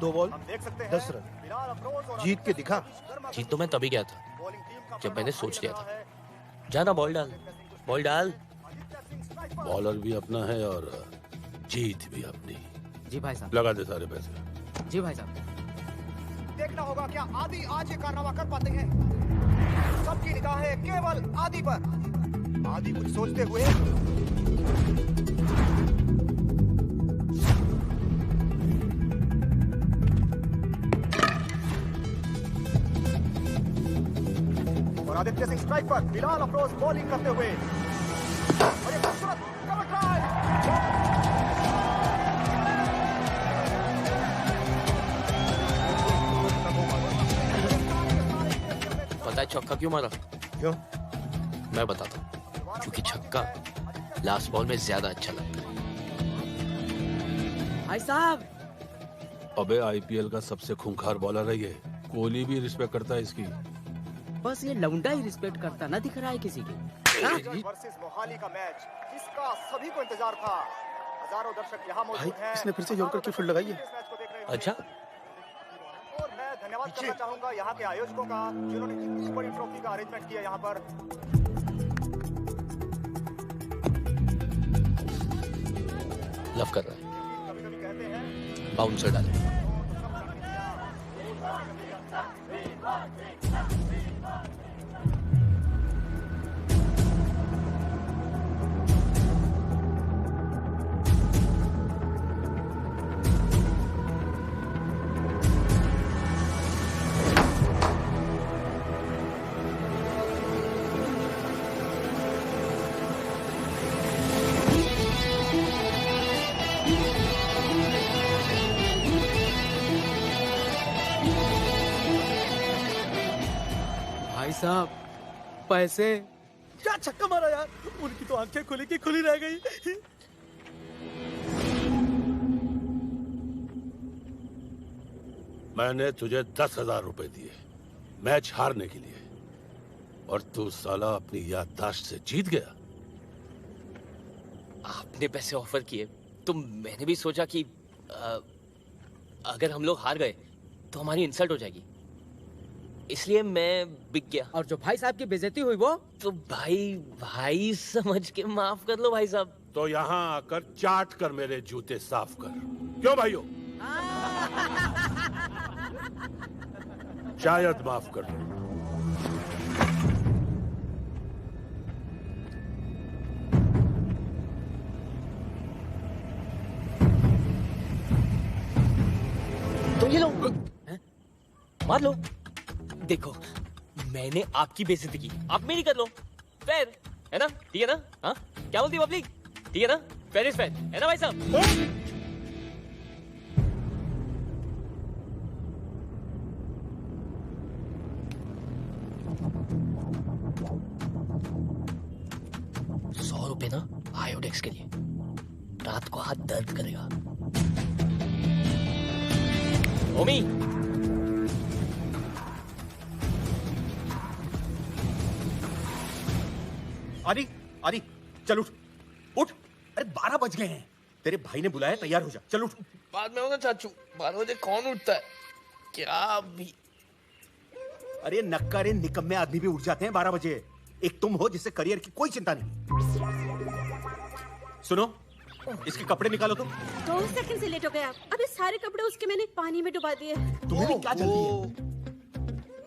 2 ball 10 run. जीत के दिखा। जीत तो मैं तभी गया था जब मैंने सोच लिया था। जाना, बॉल डाल, बॉल डाल। बॉलर भी अपना है और जीत भी अपनी। जी भाई साहब। लगा दे सारे पैसे। जी भाई साहब। देखना होगा क्या आदि आज ये कारनामा कर पाते हैं। सबकी निगाहें केवल आदि पर। आदि कुछ सोचते हुए और आदित्य सिंह स्ट्राइक पर, बिलाल अफरोज बॉलिंग करते हुए और ये खूबसूरत कवर ड्राइव। पता है छक्का क्यों मारा? क्यों? मैं बताता हूँ। क्योंकि छक्का लास्ट बॉल में ज्यादा अच्छा लगता है। भाई साहब। अबे आईपीएल का सबसे खूंखार बॉलर है ये। कोहली भी रिस्पेक्ट करता है इसकी। बस ये लौंडा ही रिस्पेक्ट करता ना दिख रहा है किसी की। वर्सेस मोहाली का मैच जिसका सभी को इंतजार था। हजारों दर्शक यहाँ मौजूद हैं। इसने फिर से यॉर्कर की फील्ड लगाई है। अच्छा, और मैं धन्यवाद करना चाहूंगा यहाँ के आयोजकों का जिन्होंने इतनी बड़ी ट्रॉफी का अरेंजमेंट किया यहाँ पर। लव कर रहा है। कभी-कभी कहते हैं बाउंसर डाले। भाई साहब पैसे। क्या छक्का मारा यार। उनकी तो आंखें खुली की खुली रह गई। मैंने तुझे 10,000 रुपए दिए मैच हारने के लिए और तू साला अपनी याददाश्त से जीत गया। आपने पैसे ऑफर किए तो मैंने भी सोचा कि अगर हम लोग हार गए तो हमारी इंसल्ट हो जाएगी, इसलिए मैं बिक गया। और जो भाई साहब की बेइज्जती हुई वो तो भाई भाई समझ के माफ कर लो भाई साहब। तो यहाँ आकर चाट कर मेरे जूते साफ कर। क्यों भाइयों? शायद माफ कर दो। तो ये लो, मार लो। देखो मैंने आपकी बेइज्जती की, आप मेरी कर लो। फेयर है ना? ठीक है ना? हाँ, क्या बोलती पब्लिक? ठीक है ना? फेयर इज फेयर है ना भाई साहब? ₹100 ना आयोडेक्स के लिए। रात को हाथ दर्द करेगा। ओमी, आदि आदि चल उठ उठ। अरे 12 बज गए हैं। तेरे भाई ने बुलाया, तैयार हो जा। चल उठ। बाद में होगा चाचू। 12 बजे कौन उठता है? क्या भी। अरे नक्कारे निकम्मे आदमी भी उठ जाते हैं 12 बजे। एक तुम हो जिससे करियर की कोई चिंता नहीं। सुनो, इसके कपड़े निकालो तुम। 2 सेकंड से लेट हो गए आप। अभी सारे कपड़े उसके मैंने पानी में डुबा दिए। तुम्हें भी क्या जल्दी है?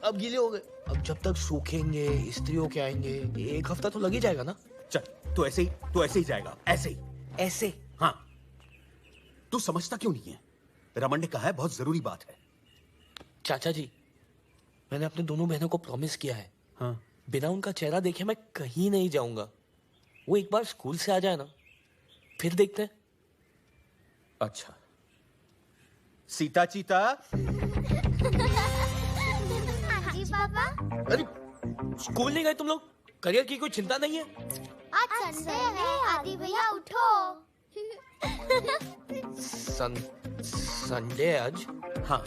अब गीले हो गए। अब जब तक सूखेंगे, इस्त्री होके आएंगे, 1 हफ्ता तो लग ही जाएगा ना। चल तू ऐसे ही जाएगा। ऐसे ही। ऐसे? हाँ। तू समझता क्यों नहीं है? रमन ने कहा है बहुत जरूरी बात है। चाचा जी, मैंने अपने दोनों बहनों को प्रॉमिस किया है। हाँ। बिना उनका चेहरा देखे मैं कहीं नहीं जाऊंगा। वो एक बार स्कूल से आ जाए ना, फिर देखते हैं। अच्छा। सीता चीता। जी पापा। अरे स्कूल नहीं गए तुम लोग? करियर की कोई चिंता नहीं है? आज संडे है आदि भैया उठो। संडे आज? हाँ।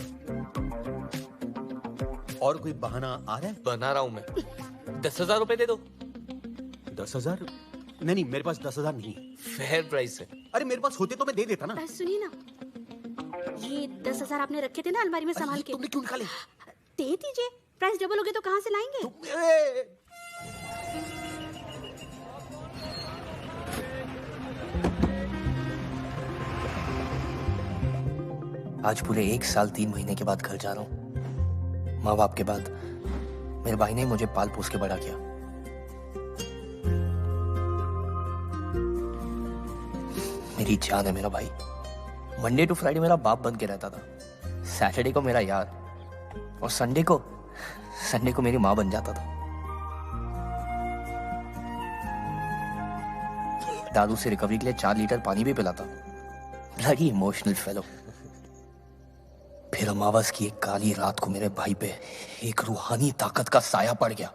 और कोई बहाना आ रहा है? बना रहा हूं मैं। 10,000 रुपए दे दो। 10,000? नहीं, मेरे पास 10,000 नहीं। फेयर प्राइस है। अरे मेरे पास होते तो मैं दे देता ना। सुनिए ना, ये 10,000 आपने रखे थे ना अलमारी में संभाल के, तुमने क्यों निकाले? दे दीजिए। प्राइस डबल हो गए तो कहाँ से लाएंगे? आज पूरे 1 साल 3 महीने के बाद घर जा रहा हूँ। माँ बाप के बाद मेरे भाई ने मुझे पाल पोस के बड़ा किया। मेरी जान है मेरा भाई। मंडे टू फ्राइडे मेरा बाप बन के रहता था, सैटरडे को मेरा यार, और संडे को मेरी माँ बन जाता था। दादू से रिकवरी के लिए 4 लीटर पानी भी पिलाता। Bloody emotional fellow. फिर अमावस की एक काली रात को मेरे भाई पे एक रूहानी ताकत का साया पड़ गया।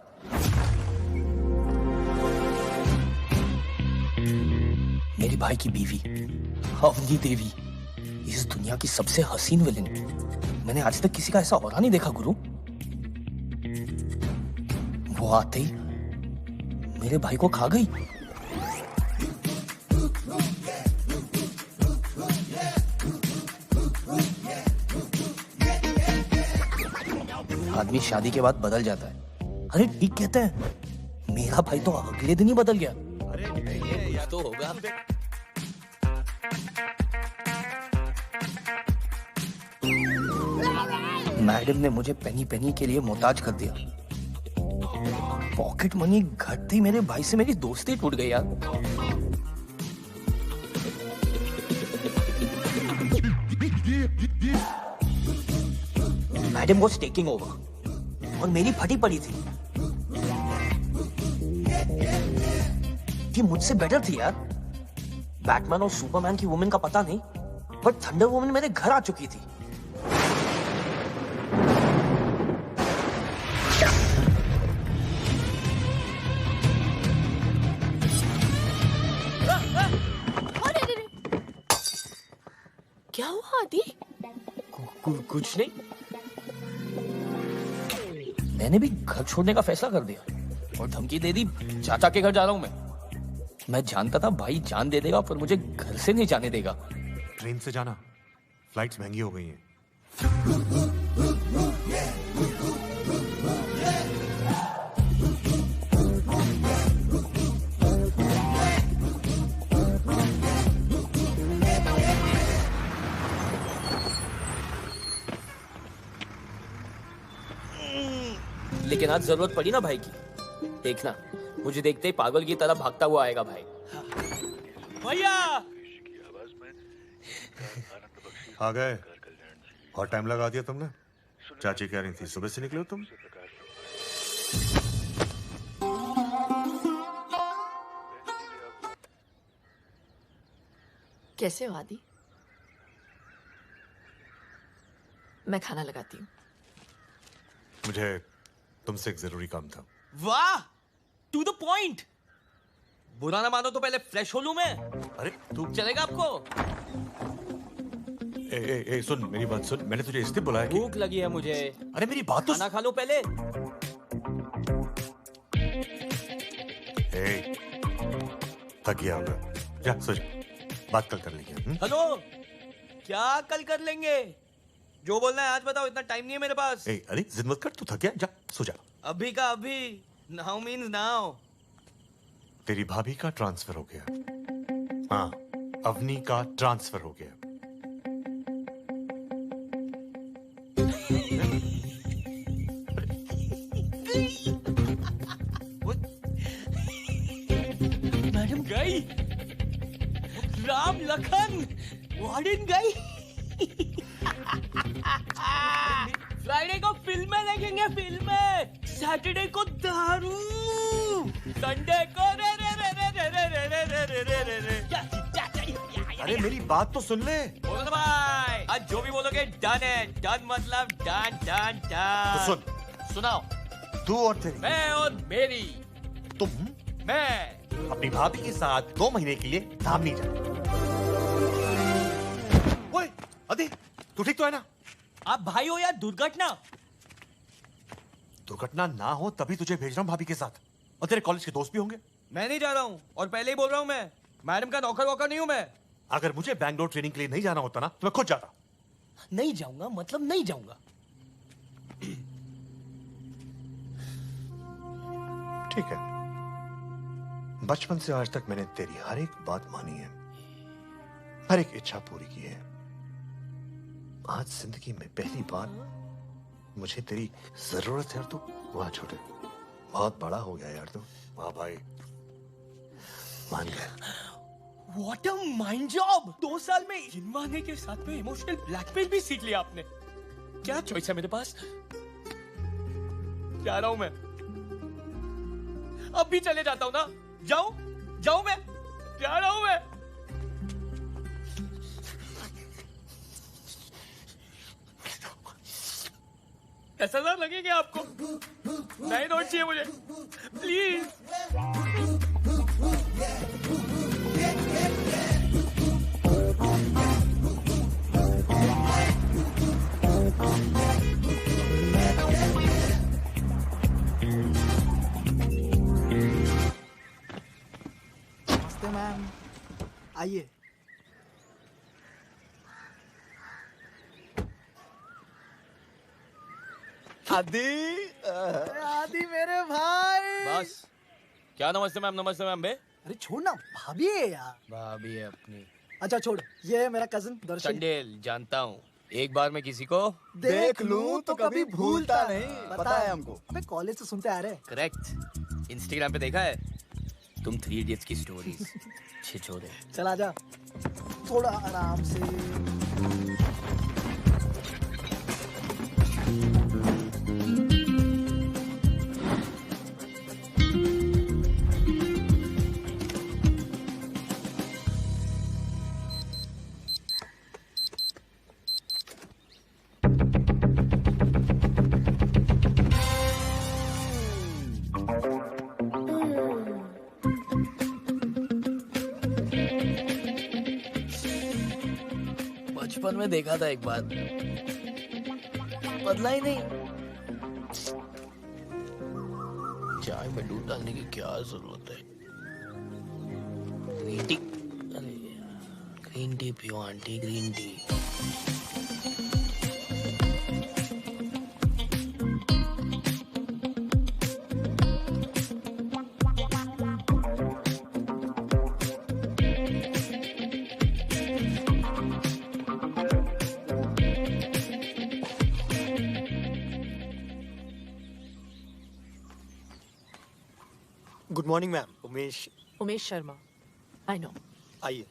मेरे भाई की बीवी अवनी देवी, इस दुनिया की सबसे हसीन विलेन। मैंने आज तक किसी का ऐसा औरा नहीं देखा गुरु। वो आते ही मेरे भाई को खा गई। आदमी शादी के बाद बदल जाता है। अरे ठीक कहते हैं, मेरा भाई तो अगले दिन ही बदल गया। ये तो होगा। मैडम ने मुझे पेनी पेनी के लिए मोहताज कर दिया। पॉकेट मनी घटते ही मेरे भाई से मेरी दोस्ती टूट गई यार। मैडम वाज टेकिंग ओवर और मेरी फटी पड़ी थी। ये मुझसे बेटर थी यार। बैटमैन और सुपरमैन की वुमेन का पता नहीं, बट थंडर वुमेन मेरे घर आ चुकी थी। क्या हुआ आदि? कुछ नहीं। मैंने भी घर छोड़ने का फैसला कर दिया और धमकी दे दी, चाचा के घर जा रहा हूं मैं जानता था भाई जान दे देगा पर मुझे घर से नहीं जाने देगा। ट्रेन से जाना, फ्लाइट्स महंगी हो गई हैं। लेकिन आज जरूरत पड़ी ना भाई की। देखना, मुझे देखते ही पागल की तरह भागता हुआ आएगा भाई। भैया आ गए। और टाइम लगा दिया तुमने। चाची कह रही थी सुबह से निकले हो तुम। कैसे हो आदि? मैं खाना लगाती हूँ। मुझे तुमसे एक जरूरी काम था। वाह, टू द पॉइंट। बुरा ना मानो तो पहले फ्रेश हो लूं मैं। अरे तू चलेगा आपको? ए, सुन मेरी बात सुन। मैंने तुझे इसलिए बुलाया कि भूख लगी है मुझे। अरे मेरी बात तो खाना खा लो पहले। थक गया होगा, जा सो जा। बात कल कर लेंगे। हेलो, क्या कल कर लेंगे? जो बोलना है आज बताओ, इतना टाइम नहीं है मेरे पास। अरे जिद मत कर, तू थक गया, जा सो जा। अभी का अभी, नाउ मीन्स नाउ। तेरी भाभी का ट्रांसफर हो गया। हाँ, अवनी का ट्रांसफर हो गया। मैडम गई, राम लखन वार्डन गई। फ्राइडे को फिल्में देखेंगे, फिल्में। सैटरडे को दारू, संडे को रे रे रे रे रे रे रे रे रे रे रे रे। अरे मेरी बात तो सुन ले। बोलो तो भाई, आज जो भी बोलोगे डन है। डन मतलब डन डन डन। तो सुन, सुनाओ। तू और तेरी, मैं और मेरी, तुम मैं अपनी भाभी के साथ 2 महीने के लिए धाम नहीं जाना। ओए, अदे, तू ठीक तो है ना? आप भाई हो या दुर्घटना? दुर्घटना ना हो तभी तुझे भेज रहा हूँ भाभी के साथ। और तेरे कॉलेज के दोस्त भी होंगे। मैं नहीं जा रहा हूँ, और पहले ही बोल रहा हूँ मैं मैडम का नौकर वोकर नहीं हूँ मैं। अगर मुझे बैंगलोर ट्रेनिंग के लिए नहीं जाना होता ना तो मैं खुद जाता। नहीं जाऊंगा मतलब नहीं जाऊंगा। ठीक है, बचपन से आज तक मैंने तेरी हर एक बात मानी है, हर एक इच्छा पूरी की है। आज जिंदगी में पहली बार मुझे तेरी जरूरत है। और तू वाह छोटे, बहुत बड़ा हो गया यार तू। वाह भाई, मान गया। What a mind job! 2 साल में जिनवाने के साथ में इमोशनल ब्लैकमेल भी सीख लिया आपने। क्या चॉइस है मेरे पास? जा रहा हूं मैं, अब भी चले जाता हूं ना। जाऊं मैं, जा रहा हूं मैं। ऐसा ना लगे कि आपको नई नोट चाहिए मुझे, प्लीज। नमस्ते मैम, आइए। आदि मेरे भाई। बस क्या नमस्ते मैम बे। अरे छोड़ ना, भाभी है यार। भाभी है अपनी। अच्छा छोड़, ये है मेरा कजन दर्शन। चंडेल जानता हूँ, एक बार मैं किसी को देख लूं तो कभी भूलता नहीं, पता है हमको। मैं कॉलेज से सुनते आ रहे। करेक्ट, इंस्टाग्राम पे देखा है तुम 3 इडियट्स की स्टोरीज। छिछोरे। चल आजा, थोड़ा आराम से। बचपन में देखा था एक बार, बदला ही नहीं। चाय में दूध डालने की क्या जरूरत है? ग्रीन टी, ग्रीन टी पियो aunty, green tea. Good morning ma'am, Umesh Sharma. I know. आइए।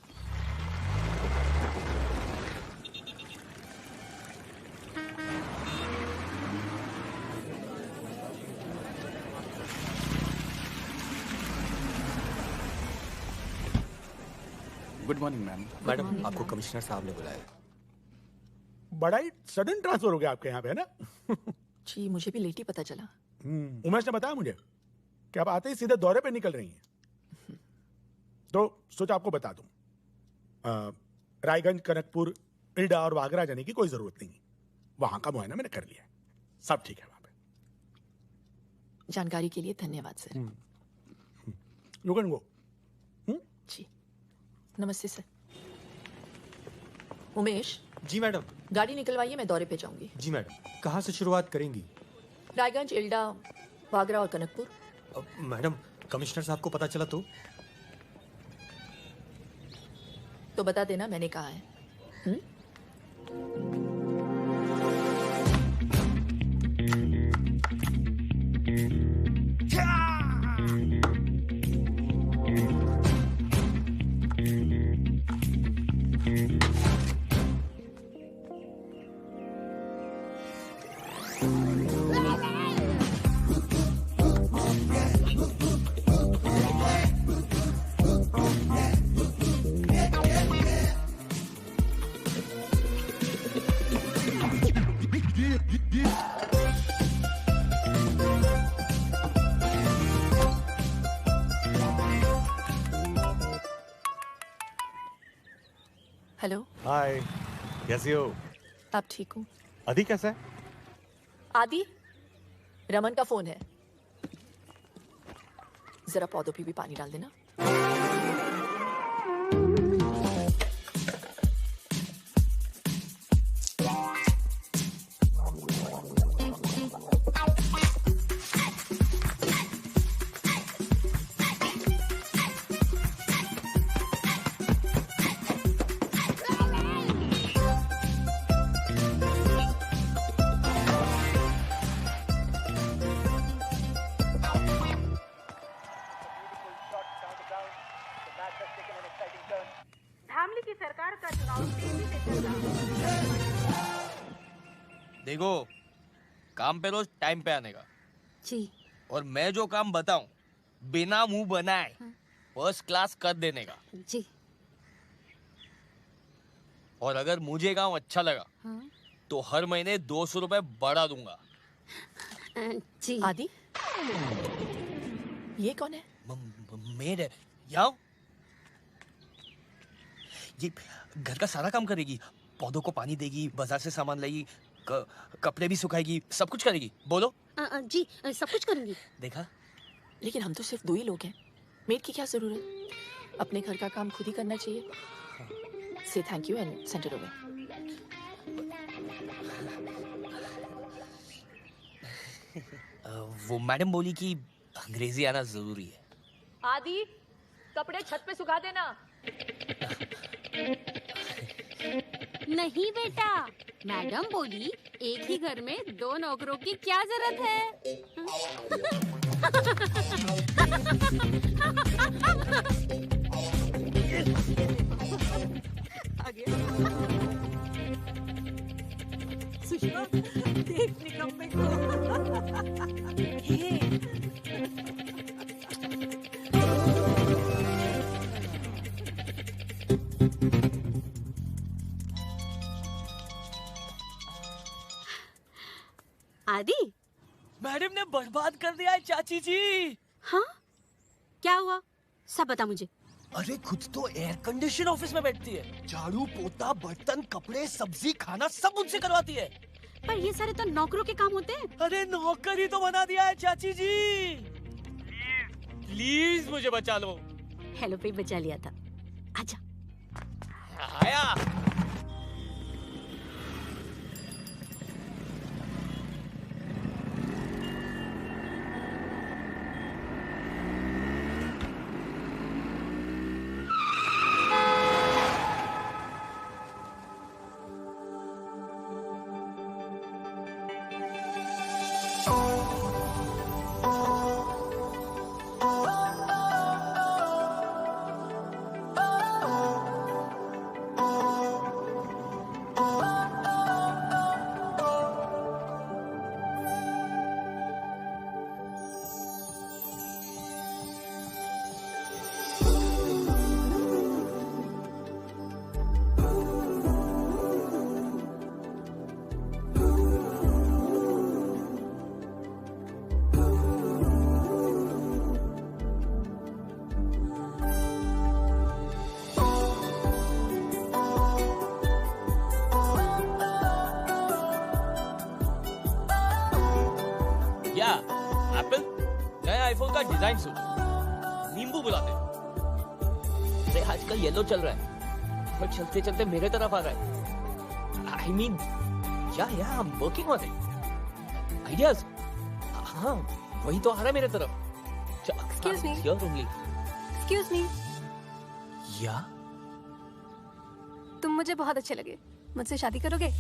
Good morning ma'am. मैडम, आपको कमिश्नर साहब ने बुलाया। बड़ा ही सडन ट्रांसफर हो गया आपके यहाँ पे, है ना? जी मुझे भी लेट ही पता चला। उमेश ने बताया मुझे कि आप आते ही सीधे दौरे पे निकल रही हैं, तो सोचा आपको बता दूं। रायगंज, कनकपुर, इल्डा और वागरा जाने की कोई जरूरत नहीं। वहां का मुआयना मैंने कर लिया है, सब ठीक है वहां पे। जानकारी के लिए धन्यवाद सर। You can go. जी नमस्ते सर। उमेश। जी मैडम। गाड़ी निकलवाइए, मैं दौरे पे जाऊंगी। जी मैडम। कहाँ से शुरुआत करेंगी? रायगंज, इल्डा, वागरा और कनकपुर। मैडम, कमिश्नर साहब को पता चला तो बता देना मैंने कहा है। हेलो। हाय, कैसी हो? आप ठीक हो? आदि कैसा है? आदि, रमन का फोन है, जरा पौधों पे भी पानी डाल देना। देखो, काम पे रोज टाइम पे आने का। जी। और मैं जो काम बताऊं बिना मुंह बनाए फर्स्ट क्लास कर देने का। जी। और अगर मुझे काम अच्छा लगा तो हर महीने 200 रुपए बढ़ा दूंगा। जी। आदि, ये कौन है? मेड है। याओ, ये घर का सारा काम करेगी, पौधों को पानी देगी, बाजार से सामान लाएगी, कपड़े भी सुखाएगी, सब कुछ करेगी। बोलो। जी, सब कुछ करूंगी। देखा? लेकिन हम तो सिर्फ 2 ही लोग हैं, मेड की क्या जरूरत? अपने घर का काम खुद ही करना चाहिए। से thank you and send it over. वो मैडम बोली कि अंग्रेजी आना जरूरी है। आदि, कपड़े छत पे सुखा देना। नहीं बेटा, मैडम बोली एक ही घर में 2 नौकरों की क्या जरूरत है। सुषमा, देख निकम्मे को। आदि, मैडम ने बर्बाद कर दिया है चाची जी। हाँ? क्या हुआ? सब बता मुझे। अरे खुद तो एयर कंडीशन ऑफिस में बैठती है, झाड़ू पोता बर्तन कपड़े सब्जी खाना सब मुझसे करवाती है। पर ये सारे तो नौकरों के काम होते हैं। अरे नौकर ही तो बना दिया है चाची जी। प्लीज मुझे बचा लो। हेलो पे बचा लिया था। आजा। आया। क्या एप्पल नया आईफोन का डिजाइन सोच, नींबू बुलाते हैं। अरे आजकल येलो चल रहा है और चलते चलते मेरे तरफ आ रहा है। आई मीन या I am working on it. Ideas, हाँ वही तो आ रहा है मेरे तरफ। Excuse me. Here only. Excuse me, या तुम मुझे बहुत अच्छे लगे, मुझसे शादी करोगे?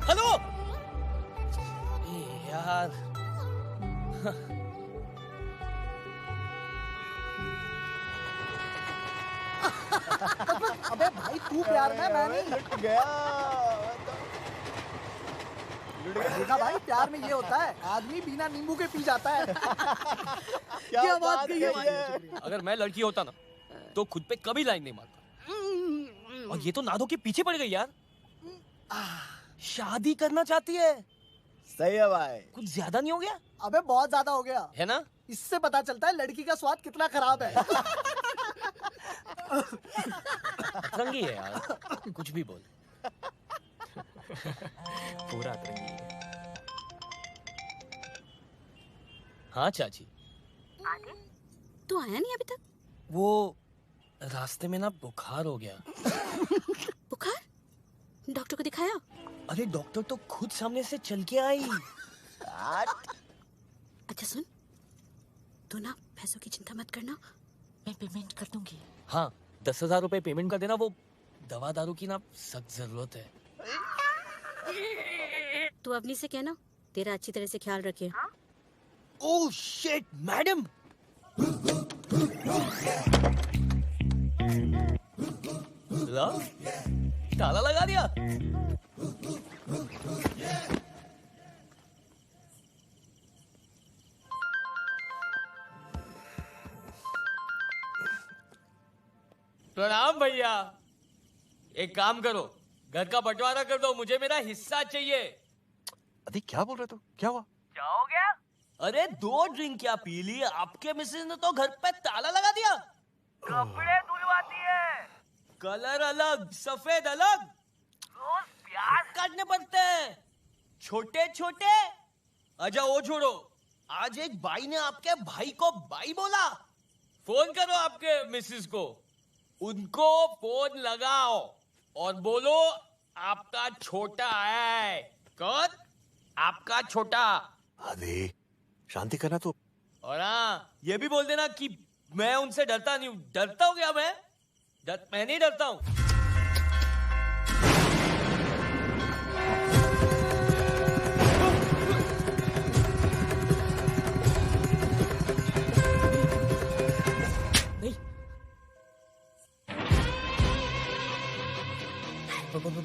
हेलो यार, अबे भाई तू प्यार में, मैं नहीं। लुट गया। देखा भाई, प्यार में ये होता है, आदमी बिना नींबू के पी जाता है। क्या बात कही है भाई। अगर मैं लड़की होता ना तो खुद पे कभी लाइन नहीं मारता। और ये तो नादो के पीछे पड़ गई यार। शादी करना चाहती है। सही है भाई। कुछ ज्यादा नहीं हो गया? अबे बहुत ज्यादा हो गया है ना? इससे पता चलता है लड़की का स्वाद कितना खराब है। अतरंगी है यार, कुछ भी बोल। पूरा अतरंगी है। हाँ चाची। तू आया नहीं अभी तक? वो रास्ते में ना बुखार हो गया। बुखार? डॉक्टर को दिखाया? अरे डॉक्टर तो खुद सामने से चल के आई। अच्छा सुन, तू ना पैसों की चिंता मत करना, मैं पेमेंट कर दूंगी। हाँ 10,000 रुपए पेमेंट कर देना, वो दवा दारू की ना सख्त जरूरत है। तू अवनी से कहना तेरा अच्छी तरह से ख्याल रखे। Oh shit madam. ताला लगा दिया। प्रणाम भैया। एक काम करो, घर का बंटवारा कर दो, मुझे मेरा हिस्सा चाहिए। अरे क्या बोल रहे तू? क्या हुआ? क्या हो गया? अरे 2 ड्रिंक क्या पी ली, आपके मिसेज ने तो घर पे ताला लगा दिया। कपड़े धुलवाती है, कलर अलग सफेद अलग, रोज प्याज काटने पड़ते हैं छोटे छोटे। अच्छा वो छोड़ो, आज एक भाई ने आपके भाई को भाई बोला। फोन करो आपके मिसेज को, उनको फोन लगाओ और बोलो आपका छोटा है। कौन? आपका छोटा। अरे शांति करना तो। और हाँ ये भी बोल देना कि मैं उनसे डरता नहीं हूँ। डरता हूँ क्या मैं? मैं नहीं डरता हूँ।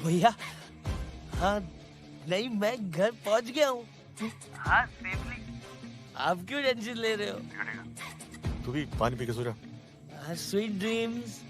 भैया हाँ नहीं, मैं घर पहुंच गया हूँ। हाँ सेफली। आप क्यों टेंशन ले रहे हो? तू भी पानी पी के सो जा। Sweet dreams.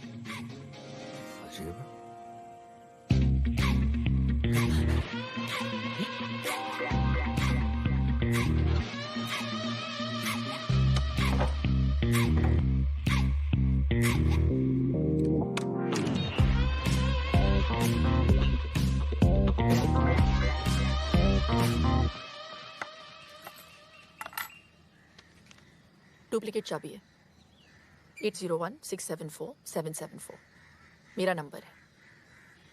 डुप्लीकेट चाबी है। 8016747774 मेरा नंबर है।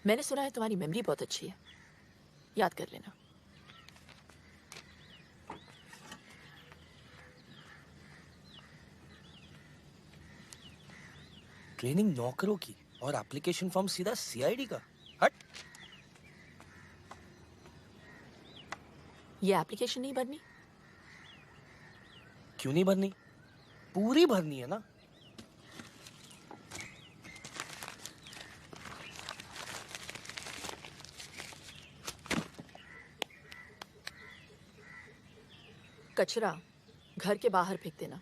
मैंने सुना है तुम्हारी मेमोरी बहुत अच्छी है, याद कर लेना। ट्रेनिंग नौकरों की और एप्लीकेशन फॉर्म सीधा सीआईडी का। हट। ये एप्लीकेशन नहीं भरनी? क्यों नहीं भरनी? पूरी भरनी है ना। कचरा घर के बाहर फेंक देना।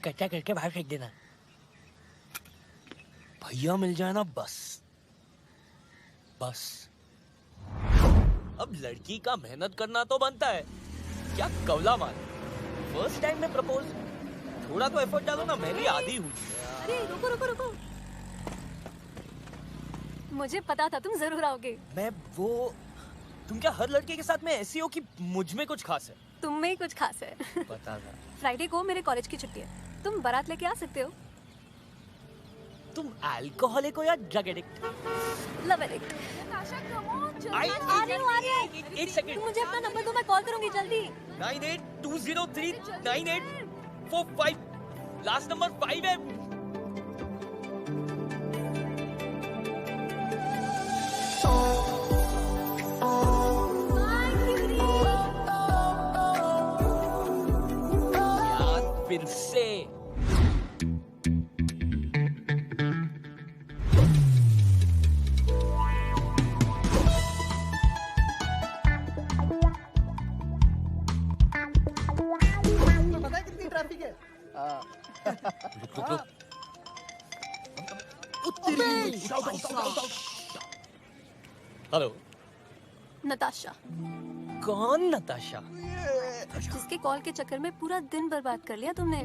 कच्चा करके बाहर फेंक देना। भैया मिल जाए ना बस बस। अब लड़की का मेहनत करना तो बनता है, क्या कवला मार। फर्स्ट टाइम में प्रपोज, थोड़ा तो एफर्ट डालो ना। मैं भी आदी हूँ। अरे रुको रुको रुको, मुझे पता था तुम जरूर आओगे। मैं वो, तुम क्या हर लड़के के साथ में ऐसी हो कि मुझ में कुछ खास है? तुम में ही कुछ खास है। पता था। फ्राइडे को मेरे कॉलेज की छुट्टी है, तुम बारात लेके आ सकते हो। तुम अल्कोहलिक हो या ड्रग एडिक्ट? Love addict. एक सेकंड, मुझे अपना नंबर दो, मैं कॉल करूंगी जल्दी। 9820398445 लास्ट नंबर 5 है। यार फिर से हेलो नताशा। कौन नताशा? जिसके कॉल के चक्कर में पूरा दिन बर्बाद कर लिया तुमने।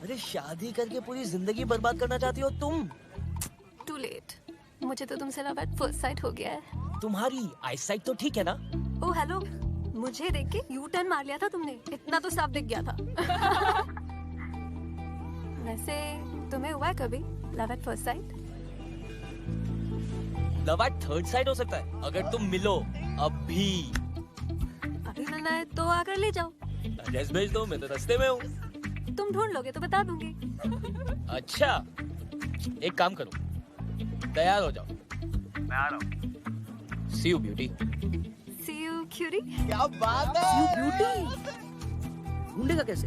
अरे शादी करके पूरी जिंदगी बर्बाद करना चाहती हो तुम? टू लेट, मुझे तो तुमसे लव एट फर्स्ट साइट हो गया है। तुम्हारी आईसाइट तो ठीक है ना? ओ हेलो, मुझे देख के यू टर्न मार लिया था तुमने, इतना तो साफ दिख गया था। वैसे तुम्हें हुआ है कभी love at first sight? Love at third side हो सकता है अगर तुम मिलो अभी। अभी मिलना है तो आकर ले जाओ। एड्रेस भेज दो, मैं तो रास्ते में हूँ। तुम ढूंढ लोगे तो बता दूंगी। अच्छा, एक काम करो, तैयार हो जाओ, मैं आ रहा हूँ। See you beauty। See you cutie। क्या बात है? You beauty। ढूंढेगा कैसे?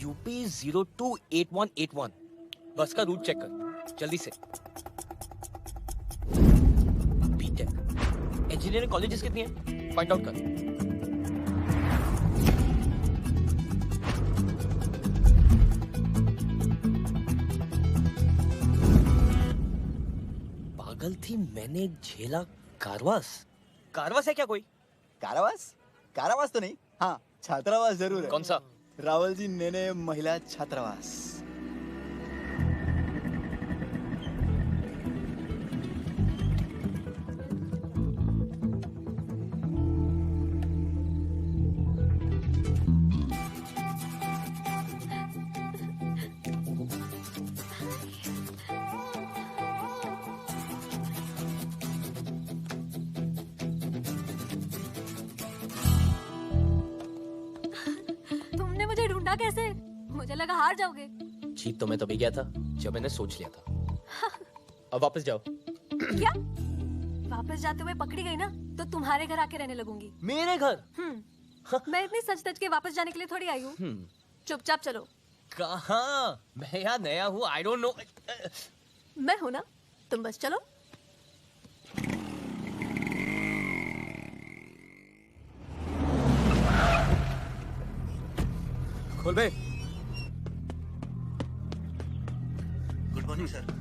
UP 028181। बस का रूट चेक कर जल्दी से। बीटेक इंजीनियरिंग कॉलेजेस कितनी है फाइंड आउट कर। पागल थी मैंने झेला कारवास। कारवास है क्या कोई? कारावास? कारावास तो नहीं, हाँ छात्रावास जरूर है। कौन सा? रावल जी नेने महिला छात्रावास। तुमने मुझे ढूंढा कैसे? मुझे लगा हार जाओगे। जीत तो मैं तभी गया था जब मैंने सोच लिया था। अब वापस जाओ। क्या? वापस जाते हुए पकड़ी गई ना तो तुम्हारे घर आके रहने लगूंगी। मेरे घर? मैं इतनी सच धज के वापस जाने के लिए थोड़ी आई हूँ। चुपचाप चलो। कहाँ? मैं यहाँ नया हूँ, आई डोंट नो। मैं हूँ ना, तुम बस चलो। खोल बे। Good morning sir.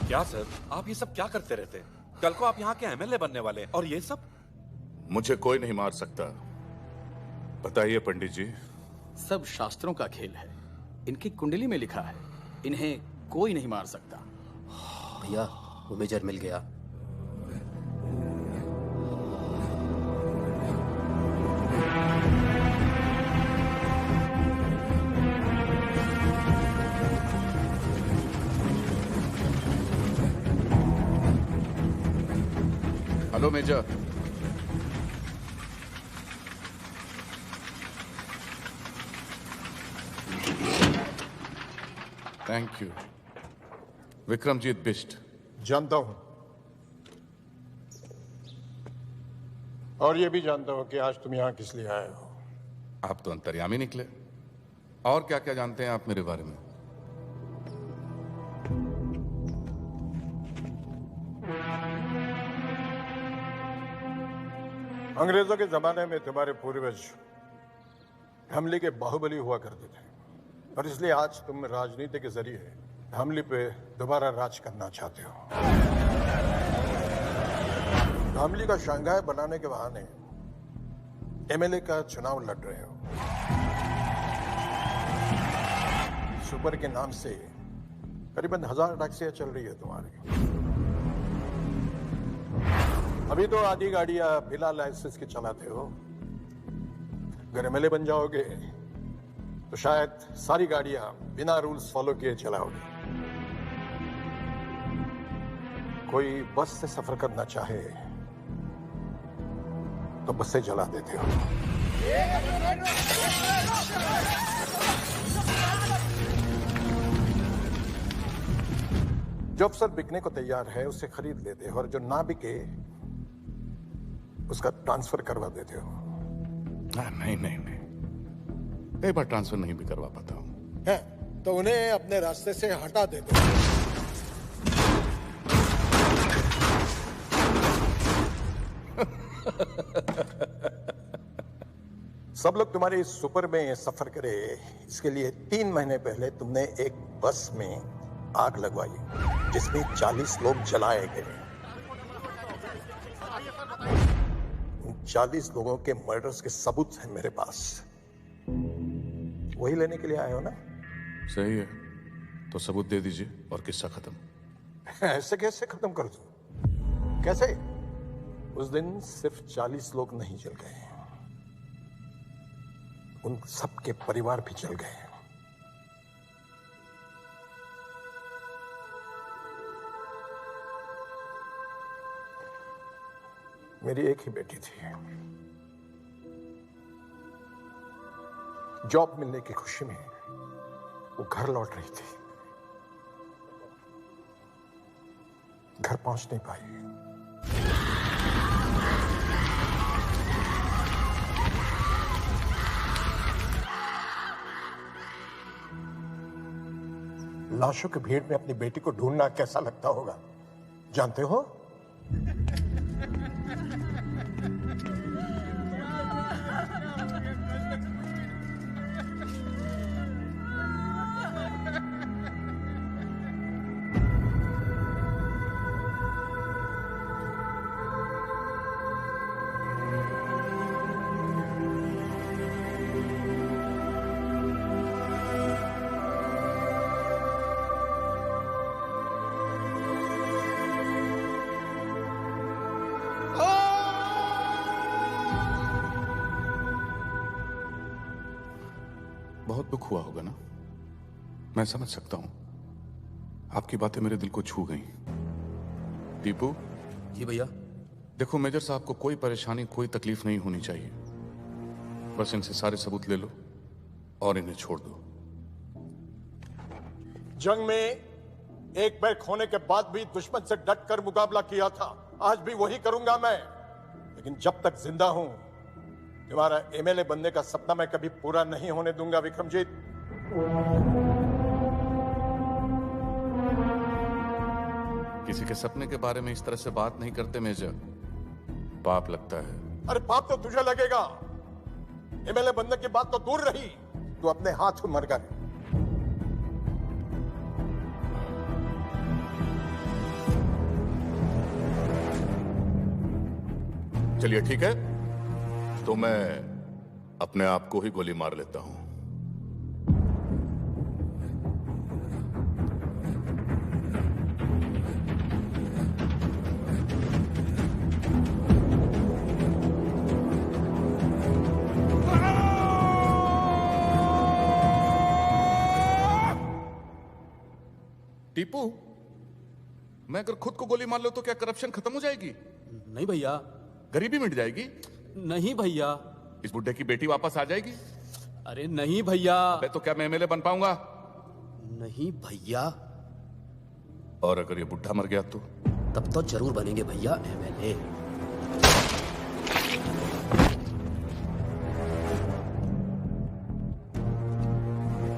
क्या सर, आप ये सब क्या करते रहते हैं? कल को आप यहाँ के एमएलए बनने वाले हैं और ये सब? मुझे कोई नहीं मार सकता। बताइए पंडित जी। सब शास्त्रों का खेल है। इनकी कुंडली में लिखा है, इन्हें कोई नहीं मार सकता। भैया वो मेजर मिल गया। Hello major. Thank you. Vikramjit Bisht. जानता हूं, और ये भी जानता हूं कि आज तुम यहां किस लिए आए हो। आप तो अंतर्यामी निकले। और क्या क्या जानते हैं आप मेरे बारे में? अंग्रेजों के जमाने में तुम्हारे पूर्वज हमले के बाहुबली हुआ करते थे, और इसलिए आज तुम राजनीति के जरिए हमले पे दोबारा राज करना चाहते हो। हमले का शंघाई बनाने के बहाने एमएलए का चुनाव लड़ रहे हो। सुपर के नाम से करीबन 1000 टैक्सियां चल रही है तुम्हारी। अभी तो आधी गाड़ियां बिना लाइसेंस के चलाते हो। अगर एमएलए बन जाओगे तो शायद सारी गाड़ियां बिना रूल्स फॉलो किए चलाओगे। कोई बस से सफर करना चाहे तो बस से जला देते हो। जो अफसर बिकने को तैयार है उसे खरीद लेते हो, और जो ना बिके उसका ट्रांसफर करवा देते हो। नहीं नहीं नहीं, एक बार ट्रांसफर नहीं भी करवा पाता हूँ। है तो उन्हें अपने रास्ते से हटा देते हो। सब लोग तुम्हारे इस सुपर में सफर करे, इसके लिए 3 महीने पहले तुमने एक बस में आग लगवाई जिसमें 40 लोग जलाए गए। उन 40 लोगों के मर्डर्स के सबूत हैं मेरे पास। वही लेने के लिए आए हो ना? सही है, तो सबूत दे दीजिए और किस्सा खत्म। ऐसे कैसे खत्म कर दूं? कैसे? उस दिन सिर्फ 40 लोग नहीं जल गए, उन सबके परिवार भी जल गए। मेरी एक ही बेटी थी, जॉब मिलने की खुशी में वो घर लौट रही थी, घर पहुंच नहीं पाई। लाशों की भीड़ में अपनी बेटी को ढूंढना कैसा लगता होगा, जानते हो? बहुत दुख हुआ होगा ना, मैं समझ सकता हूं। आपकी बातें मेरे दिल को छू गई। टीपू जी भैया। देखो मेजर साहब को कोई परेशानी, कोई तकलीफ नहीं होनी चाहिए। बस इनसे सारे सबूत ले लो और इन्हें छोड़ दो। जंग में एक पैर खोने के बाद भी दुश्मन से डट कर मुकाबला किया था, आज भी वही करूंगा मैं। लेकिन जब तक जिंदा हूं, तुम्हारा एमएलए बनने का सपना मैं कभी पूरा नहीं होने दूंगा विक्रमजीत। किसी के सपने के बारे में इस तरह से बात नहीं करते मेजर, पाप लगता है। अरे पाप तो तुझे लगेगा, एमएलए बनने की बात तो दूर रही, तू अपने हाथ मर गए। चलिए ठीक है, तो मैं अपने आप को ही गोली मार लेता हूं। टीपू, मैं अगर खुद को गोली मार लूं तो क्या करप्शन खत्म हो जाएगी? नहीं भैया। गरीबी मिट जाएगी? नहीं भैया। इस बुड्ढे की बेटी वापस आ जाएगी? अरे नहीं भैया। अबे तो क्या मैं एमएलए बन पाऊंगा? नहीं भैया। और अगर ये बुड्ढा मर गया तो? तब तो जरूर बनेंगे भैया एमएलए।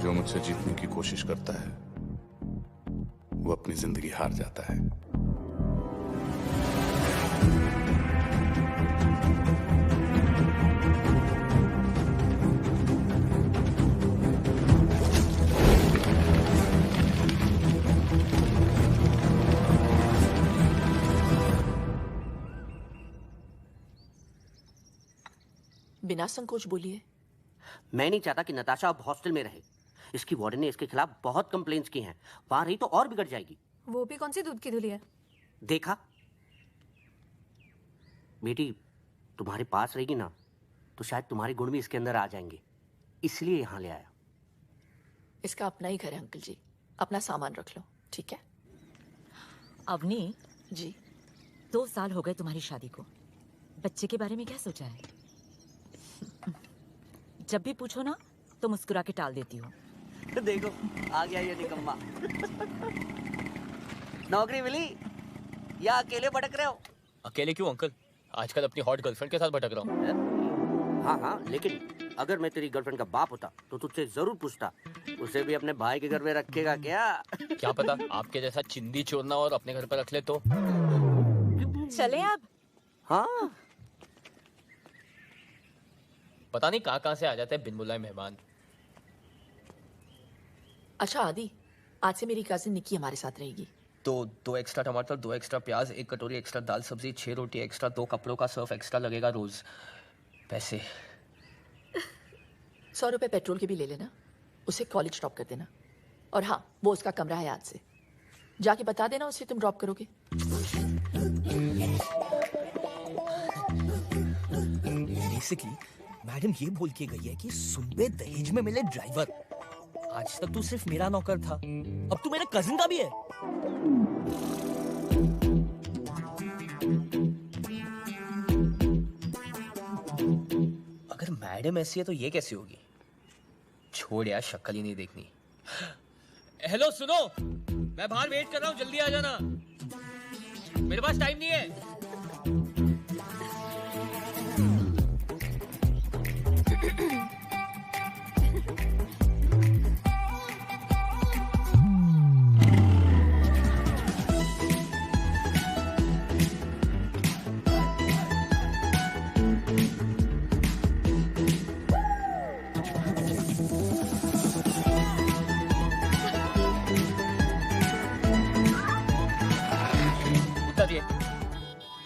जो मुझसे जीतने की कोशिश करता है वो अपनी जिंदगी हार जाता है। बिना संकोच बोलिए। मैं नहीं चाहता कि नताशा अब हॉस्टल में रहे। इसकी वार्डन ने इसके खिलाफ बहुत कंप्लेंट्स की हैं। वहां रही तो और बिगड़ जाएगी। वो भी कौन सी दूध की धुली है? देखा बेटी, तुम्हारे पास रहेगी ना तो शायद तुम्हारे गुण भी इसके अंदर आ जाएंगे, इसलिए यहां ले आया। इसका अपना ही घर है अंकल जी, अपना सामान रख लो, ठीक है? अवनी जी। 2 साल हो गए तुम्हारी शादी को, बच्चे के बारे में क्या सोचा है? जब भी पूछो ना तो मुस्कुरा के टाल देती हो। देखो आ गया ये निकम्मा। नौकरी मिली या अकेले भटक रहे हो? अकेले क्यों अंकल, आजकल अपनी हॉट गर्लफ्रेंड के साथ भटक रहा हूँ। हाँ हाँ, लेकिन अगर मैं तेरी गर्लफ्रेंड का बाप होता तो तुझसे जरूर पूछता, उसे भी अपने भाई के घर में रखेगा क्या? क्या पता आपके जैसा चिंदी चोरना और अपने घर पर रख ले तो। चले आप? हाँ, पता नहीं कहाँ से आ जाते हैं बिन बुलाए मेहमान। अच्छा आदि, आज से मेरी कजिन निक्की हमारे साथ रहेगी। तो 2 एक्स्ट्रा टमाटर, 2 एक्स्ट्रा प्याज, 1 कटोरी एक्स्ट्रा दाल सब्जी, 6 रोटी एक्स्ट्रा, 2 कपड़ों का सर्फ एक्स्ट्रा लगेगा रोज। पैसे 100 रुपए पेट्रोल के भी ले लेना, उसे कॉलेज ड्रॉप कर देना। और हाँ, वो उसका कमरा है आज से, जाके बता देना उसे तुम ड्रॉप करोगे। बेसिकली मैडम ये बोल के गई है कि सुनबे दहेज में मिले ड्राइवर। आज तक तू सिर्फ मेरा नौकर था, अब तू मेरे कजिन का भी है। अगर मैडम ऐसी है तो ये कैसी होगी? छोड़ यार, शक्ल ही नहीं देखनी। हेलो सुनो, मैं बाहर वेट कर रहा हूँ, जल्दी आ जाना, मेरे पास टाइम नहीं है।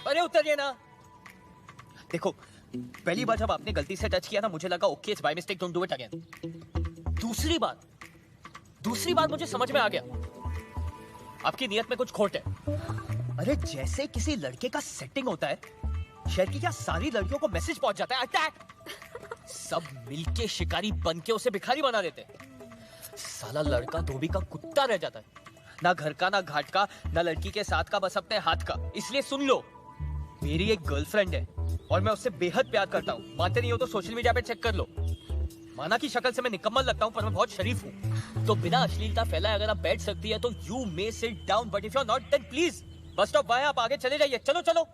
अरे उतरिए ना। देखो, पहली बार जब आपने गलती से टच किया ना, मुझे लगा okay it's by mistake, don't do it again. दूसरी बात मुझे समझ में आ गया, आपकी नियत में कुछ खोट है। अरे जैसे किसी लड़के का सेटिंग होता है, शहर की क्या सारी लड़कियों को मैसेज पहुंच जाता है अटैक। सब मिलके शिकारी बन के उसे भिखारी बना देते। साला लड़का धोबी का कुत्ता रह जाता है, ना घर का, ना घाट का, ना लड़की के साथ का, बस अपने हाथ का। इसलिए सुन लो, मेरी एक गर्लफ्रेंड है और मैं उससे बेहद प्यार करता हूँ। मानते नहीं हो तो सोशल मीडिया पे चेक कर लो। माना कि शक्ल से मैं निकम्मल लगता हूँ, पर मैं बहुत शरीफ हूँ। तो बिना अश्लीलता फैलाए अगर आप बैठ सकती है तो you may sit down, but if you are not then please बस स्टॉप बाय, आप आगे चले जाइए। चलो चलो।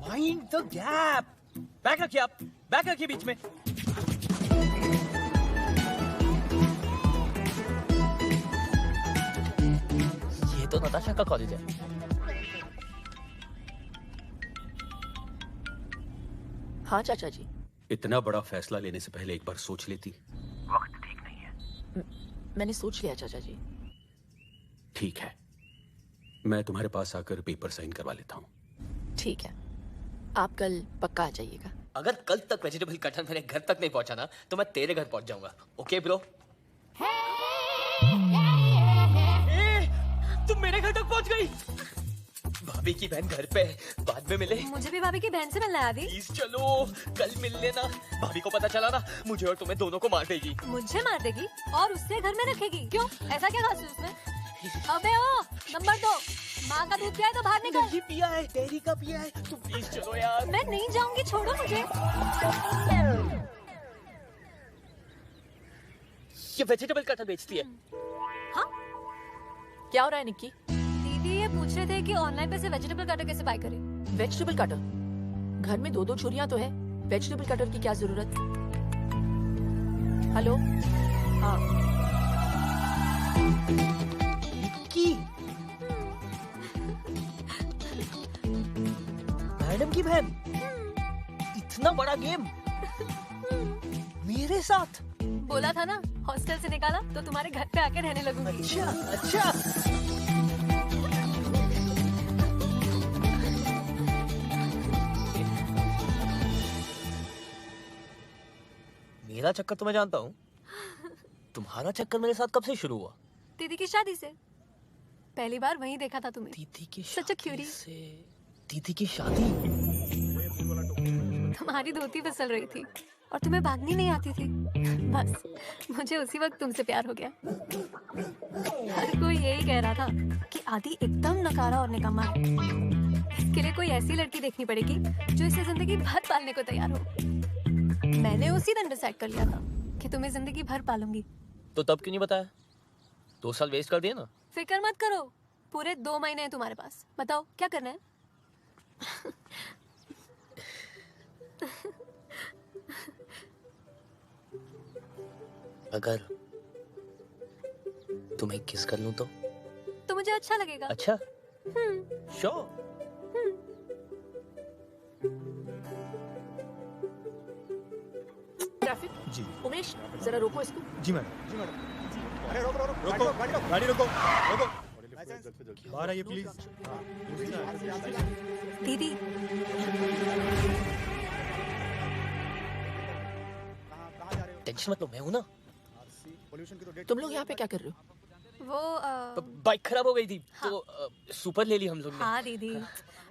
Mind the gap. बैग रखिए, आप बैग रखिए बीच में। ये तो नताशा का कॉलेज है। हाँ चाचा जी। इतना बड़ा फैसला लेने से पहले एक बार सोच लेती। वक्त ठीक नहीं है। मैंने सोच लिया चाचा जी। ठीक है, मैं तुम्हारे पास आकर पेपर साइन करवा लेता हूँ। ठीक है, आप कल पक्का आ जाइएगा। अगर कल तक वेजिटेबल कटहल मेरे घर तक नहीं पहुंचा ना, तो मैं तेरे घर पहुंच जाऊंगा। Okay bro? तुम मेरे घर तक पहुंच गई। भाभी की बहन घर पे, बाद में मिले। मुझे भी भाभी की बहन से मिलना है आदि। प्लीज चलो, कल मिल लेना। भाभी को पता चला ना, मुझे और तुम्हें दोनों को मार देगी। मुझे मार देगी और उससे घर में रखेगी? क्यों, ऐसा क्या खास है उसमें? अबे ओ, नंबर 2, माँ का दूध पिया है तो बाहर निकल। नहीं पिया है, डेयरी का पिया है। तुम प्लीज चलो यार। मैं नहीं जाऊंगी, छोड़ो मुझे। ये वेजिटेबल कटर बेचती है। हाँ? क्या हो रहा है निक्की? दीदी ये पूछ रहे थे कि ऑनलाइन पे से वेजिटेबल कटर कैसे बाय करें। Vegetable cutter? घर में 2-2 छुरियां तो है, वेजिटेबल कटर की क्या जरूरत? हेलो? हाँ निक्की, मैडम की बहन, इतना बड़ा गेम मेरे साथ। बोला था ना, हॉस्टल से निकाला तो तुम्हारे घर पे आके रहने लगूंगी। अच्छा अच्छा। मेरा चक्कर तो मैं जानता हूँ, तुम्हारा चक्कर मेरे साथ कब से शुरू हुआ? दीदी की शादी से। पहली बार वहीं देखा था तुम्हें। दीदी की सच अ क्यूरी। दीदी की शादी? तुम्हारी धोती फिसल रही थी और तुम्हें भागनी नहीं आती थी। बस मुझे उसी वक्त तुमसे प्यार हो गया। हर कोई यही कह रहा था कि आदि एकदम नकारा और निकम्मा है। इसके लिए कोई ऐसी लड़की देखनी पड़ेगी जो इसे जिंदगी भर पालने को तैयार हो। मैंने उसी दिन डिसाइड कर लिया था कि तुम्हें जिंदगी भर पालूंगी। तो तब क्यों नहीं बताया? 2 साल वेस्ट कर दिए ना। फिक्र मत करो, पूरे 2 महीने हैं तुम्हारे पास, बताओ क्या करना है? अगर तुम्हें किस कर लूं तो मुझे अच्छा लगेगा। अच्छा, श्योर। ट्रैफिक जी। उमेश जरा रोको इसको। जी मैडम। जी मैडम। अरे रोको रोको रोको गाड़ी रोको रोको। बाहर आइए प्लीज। दीदी टेंशन मत लो, मैं हूं ना। तुम लोग यहाँ पे क्या कर रहे हो? वो बाइक खराब हो गई थी तो सुपर ले ली हम लोग ने। हाँ दीदी,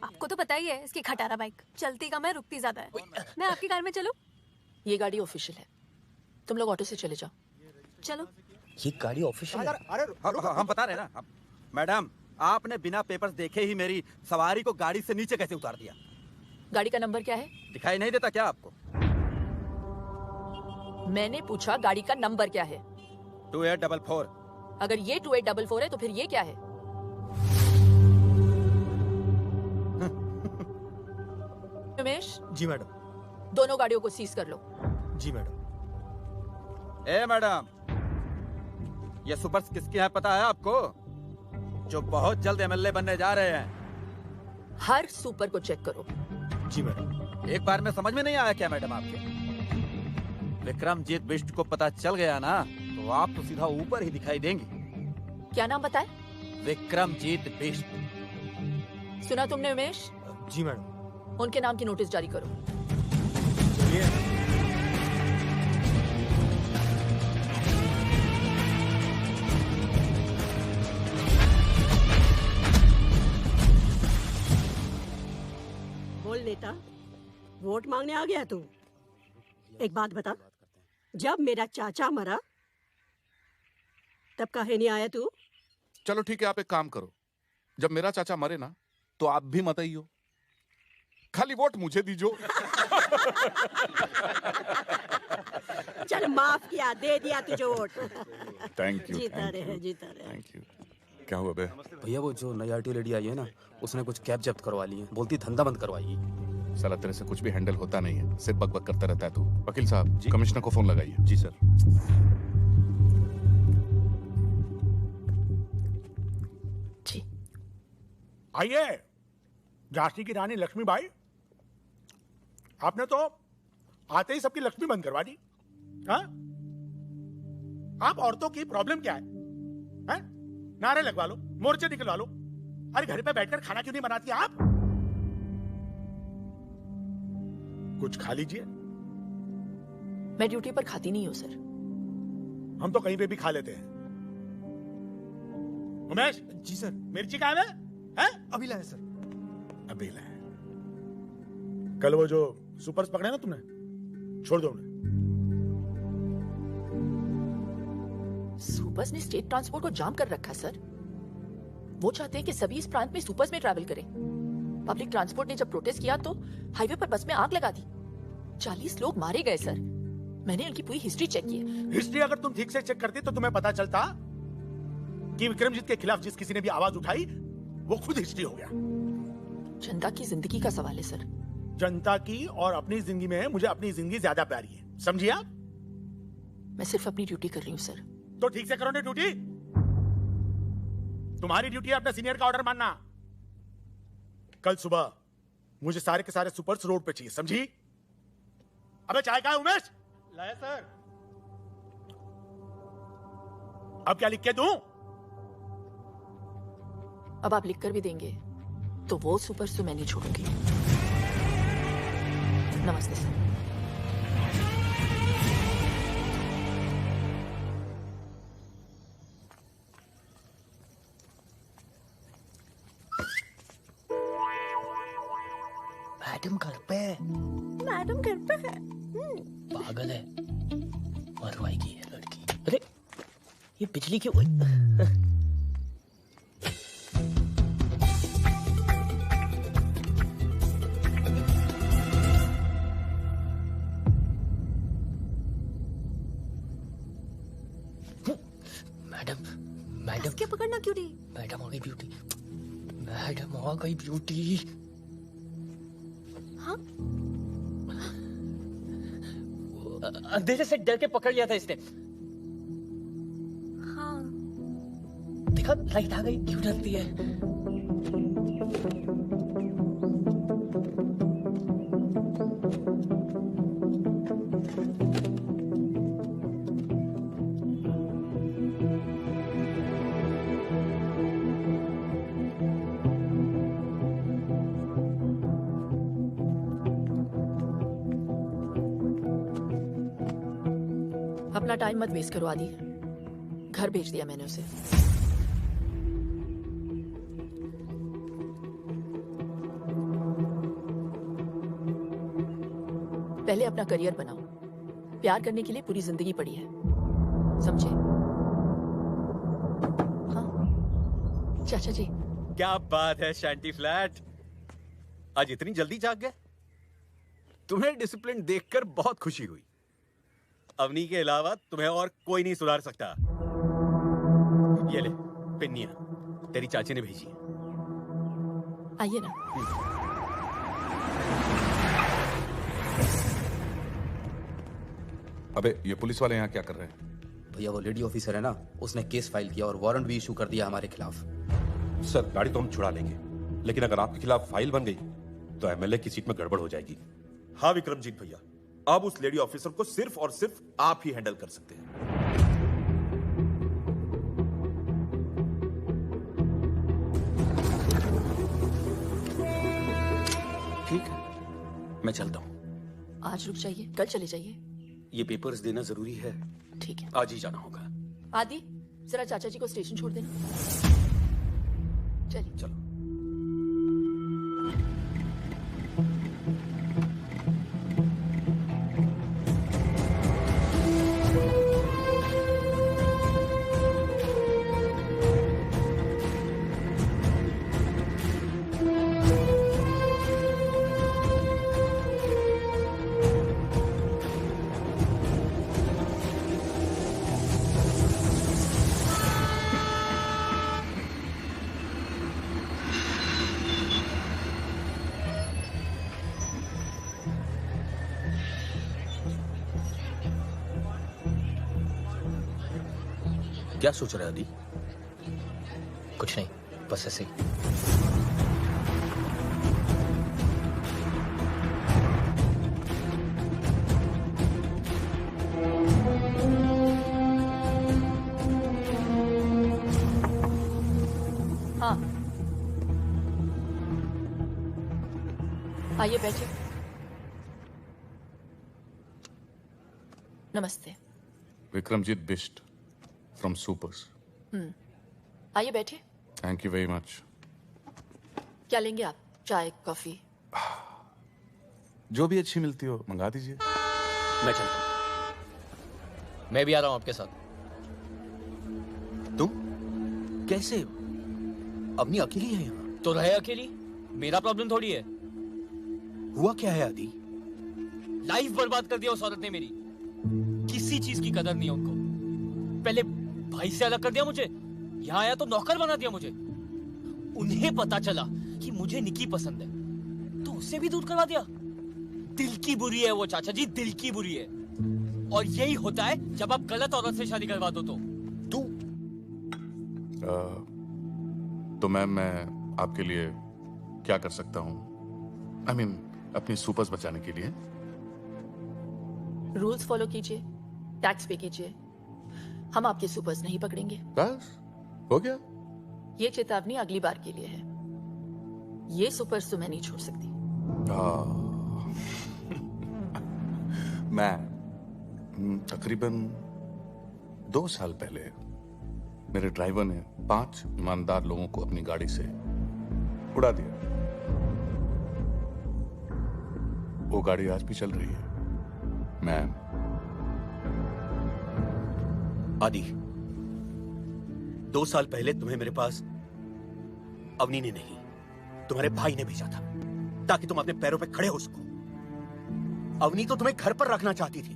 आपको तो पता ही है इसकी खटारा बाइक चलती कम है रुकती ज्यादा है। मैं आपकी कार में चलूं? ये गाड़ी ऑफिशियल है, तुम लोग ऑटो से चले जाओ। चलो। ये गाड़ी ऑफिशियल है? अरे हम बता रहे हैं ना मैडम, आपने बिना पेपर्स देखे ही मेरी सवारी को गाड़ी से नीचे कैसे उतार दिया? गाड़ी का नंबर क्या है? दिखाई नहीं देता क्या आपको? मैंने पूछा गाड़ी का नंबर क्या है? 2844। अगर ये 2844 है तो फिर ये क्या है? उमेश। जी मैडम। दोनों गाड़ियों को सीज कर लो। जी मैडम। ए मैडम, ये सुपर्स किसके हैं पता है आपको? जो बहुत जल्द एमएलए बनने जा रहे हैं। हर सुपर को चेक करो। जी मैडम। एक बार में समझ में नहीं आया क्या मैडम आपके? विक्रमजीत बिष्ट को पता चल गया ना तो आप तो सीधा ऊपर ही दिखाई देंगी। क्या नाम बताए? विक्रमजीत बिष्ट। सुना तुमने उमेश? जी मैडम। उनके नाम की नोटिस जारी करो। बोल नेता, वोट मांगने आ गया तू? एक बात बता, जब मेरा चाचा मरा तब काहे नहीं आया तू? चलो ठीक है, आप एक काम करो, जब मेरा चाचा मरे ना तो आप भी मत आइयो, खाली वोट मुझे दीजो। चल माफ किया, दे दिया तुझे वोट। Thank you. जीता रहे, जीता रहे। Thank you. क्या हुआ बे? भैया वो जो नई आरटी लेडी आई है ना, उसने कुछ कैब जब्त करवा ली है, बोलती धंधा बंद करवाएगी। साला तेरे से कुछ भी हैंडल होता नहीं है, सिर्फ बकबक करता रहता है तू। वकील साहब, कमिश्नर को फोन लगाइए। जी सर। जी। आइए, झांसी की रानी लक्ष्मीबाई, आपने तो आते ही सबकी लक्ष्मी बंद करवा दी। हाँ? आप औरतों की प्रॉब्लम क्या है? हैं? नारे लगवा लो, मोर्चे निकलवा लो। अरे घर पे बैठकर खाना क्यों नहीं बनाती आप? कुछ खा लीजिए। मैं ड्यूटी पर खाती नहीं हूँ सर। हम तो कहीं पे भी खा लेते हैं। उमेश। जी सर। मिर्ची कहाँ है? हैं? अभी लाए सर। अभी लाए। कल वो जो सुपर्स पकड़े ना तुमने, छोड़ दो उन्हें। सुपर्स ने स्टेट ट्रांसपोर्ट को जाम कर रखा है सर। वो चाहते हैं कि सभी इस प्रांत में सुपर्स में ट्रैवल करें। पब्लिक ट्रांसपोर्ट ने जब प्रोटेस्ट किया तो हाईवे पर बस में आग लगा दी। 40 लोग मारे गए सर। मैंने उनकी पूरी हिस्ट्री चेक की है। हिस्ट्री अगर तुम ठीक से चेक करती तो तुम्हें पता चलता कि विक्रमजीत के खिलाफ जिस किसी ने भी आवाज उठाई वो खुद हिस्ट्री हो गया। जनता की जिंदगी का सवाल है सर। जनता की और अपनी जिंदगी में मुझे अपनी जिंदगी ज्यादा प्यारी है, समझिए आप? मैं सिर्फ अपनी ड्यूटी कर रही हूँ सर। तो ठीक से करो ना ड्यूटी। तुम्हारी ड्यूटी है अपने सीनियर का ऑर्डर मानना। कल सुबह मुझे सारे के सारे सुपर्स रोड पे चाहिए, समझी? अबे चाय का है उमेश? लाया सर। अब क्या लिख के दूं? अब आप लिख कर भी देंगे तो वो सुपर्स तो मैं नहीं छोड़ूंगी। नमस्ते सर। मैडम घर पे है। मैडम घर पे है। पागल है, मरवाएगी ये लड़की। अरे ये बिजली क्यों? मैडम, मैडम क्या पकड़ना क्यों नहीं? मैडम हो गई ड्यूटी। मैडम आ गई ब्यूटी। हाँ? अंधेरे से डर के पकड़ लिया था इसने। हाँ। देखा लाइट आ गई, क्यों डरती है? अपना टाइम मत वेस्ट करो आदि। घर भेज दिया मैंने उसे। पहले अपना करियर बनाओ। प्यार करने के लिए पूरी जिंदगी पड़ी है, समझे? हाँ चाचा जी। क्या बात है शांति फ्लैट, आज इतनी जल्दी जाग गए? तुम्हें डिसिप्लिन देखकर बहुत खुशी हुई। अवनी के अलावा तुम्हें और कोई नहीं सुधार सकता। ये ले पिन्निया, तेरी चाची ने भेजी है। आइए ना। अबे ये पुलिस वाले यहाँ क्या कर रहे हैं? भैया वो लेडी ऑफिसर है ना, उसने केस फाइल किया और वारंट भी इशू कर दिया हमारे खिलाफ। सर गाड़ी तो हम छुड़ा लेंगे, लेकिन अगर आपके खिलाफ फाइल बन गई तो एमएलए की सीट में गड़बड़ हो जाएगी। हाँ विक्रमजीत भैया, अब उस लेडी ऑफिसर को सिर्फ और सिर्फ आप ही हैंडल कर सकते हैं। ठीक है, मैं चलता हूँ। आज रुक जाइए, कल चले जाइए। ये पेपर्स देना जरूरी है। ठीक है, आज ही जाना होगा। आदि जरा चाचा जी को स्टेशन छोड़ देना। चलिए चलो। क्या सोच रहे आदि? कुछ नहीं, बस ऐसे ही। हाँ आइए बैठिए। नमस्ते। Vikramjit Bisht from supers. आइए बैठिए। Thank you very much. क्या लेंगे आप? चाय, कॉफी? जो भी अच्छी मिलती हो मंगा दीजिए। मैं चलता हूँ। मैं भी आ रहा हूँ आपके साथ। तुम कैसे? अपनी अकेली है यहाँ? तो रहे अकेली, मेरा प्रॉब्लम थोड़ी है। हुआ क्या है आदि? लाइफ बर्बाद कर दिया उस औरत ने मेरी। किसी चीज की कदर नहीं है उनको। पहले भाई से अलग कर दिया मुझे, यहाँ आया तो नौकर बना दिया मुझे। उन्हें पता चला कि मुझे निकी पसंद है तो उससे भी दूर करवा दिया। दिल की बुरी है वो चाचा जी, दिल की बुरी है। और यही होता है जब आप गलत औरत से शादी करवा दो तो। तो मैम मैं आपके लिए क्या कर सकता हूँ? आई मीन अपनी सुपर्स बचाने के लिए। रूल्स फॉलो कीजिए, टैक्स पे कीजिए। हम आपके सुपर्स नहीं पकड़ेंगे। बस हो गया। ये चेतावनी अगली बार के लिए है। ये सुपर्स तो मैं नहीं छोड़ सकती। मैं तकरीबन 2 साल पहले मेरे ड्राइवर ने 5 ईमानदार लोगों को अपनी गाड़ी से उड़ा दिया। वो गाड़ी आज भी चल रही है। मैं आदि 2 साल पहले तुम्हें मेरे पास अवनी ने नहीं, तुम्हारे भाई ने भेजा था ताकि तुम अपने पैरों पे खड़े हो सको। अवनी तो तुम्हें घर पर रखना चाहती थी।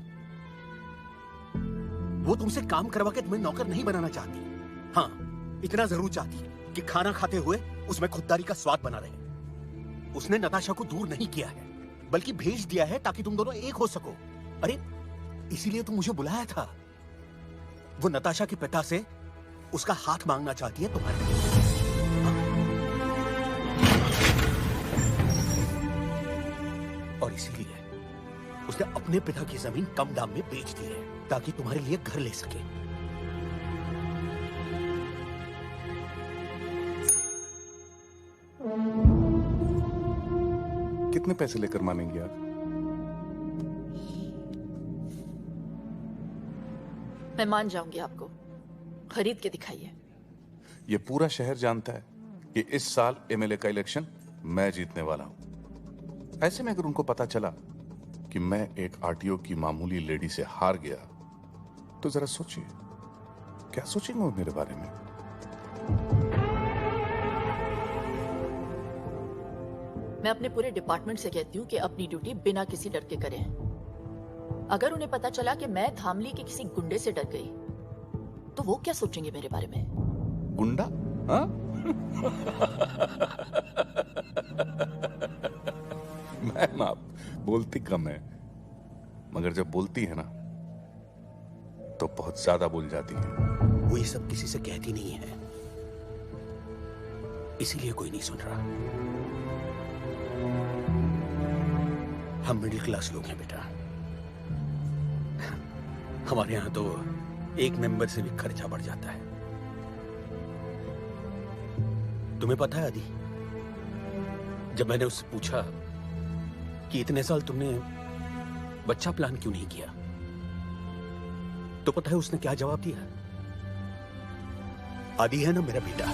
वो तुमसे काम करवा के तुम्हें नौकर नहीं बनाना चाहती। हाँ, इतना जरूर चाहती कि खाना खाते हुए उसमें खुददारी का स्वाद बना रहे। उसने नताशा को दूर नहीं किया है, बल्कि भेज दिया है ताकि तुम दोनों एक हो सको। अरे इसीलिए तो मुझे बुलाया था। वो नताशा के पिता से उसका हाथ मांगना चाहती है तुम्हारे। और इसीलिए उसने अपने पिता की जमीन कम दाम में बेच दी है ताकि तुम्हारे लिए घर ले सके। कितने पैसे लेकर मानेंगे आप? मैं मान जाऊंगी आपको, खरीद के दिखाइए। ये पूरा शहर जानता है कि इस साल एमएलए का इलेक्शन मैं जीतने वाला हूं। ऐसे में अगर उनको पता चला कि मैं एक आरटीओ की मामूली लेडी से हार गया, तो जरा सोचिए क्या सोचेंगे वो मेरे बारे में। मैं अपने पूरे डिपार्टमेंट से कहती हूँ कि अपनी ड्यूटी बिना किसी डर के करें। अगर उन्हें पता चला कि मैं धामली के किसी गुंडे से डर गई, तो वो क्या सोचेंगे मेरे बारे में? गुंडा? हाँ? मैम आप बोलती कम है, मगर जब बोलती है ना तो बहुत ज्यादा बोल जाती है। वो ये सब किसी से कहती नहीं है, इसीलिए कोई नहीं सुन रहा। हम मिडिल क्लास लोग हैं बेटा। हमारे यहां तो एक मेंबर से भी खर्चा बढ़ जाता है। तुम्हें पता है आदि, जब मैंने उससे पूछा कि इतने साल तुमने बच्चा प्लान क्यों नहीं किया, तो पता है उसने क्या जवाब दिया? आदि है ना मेरा बेटा,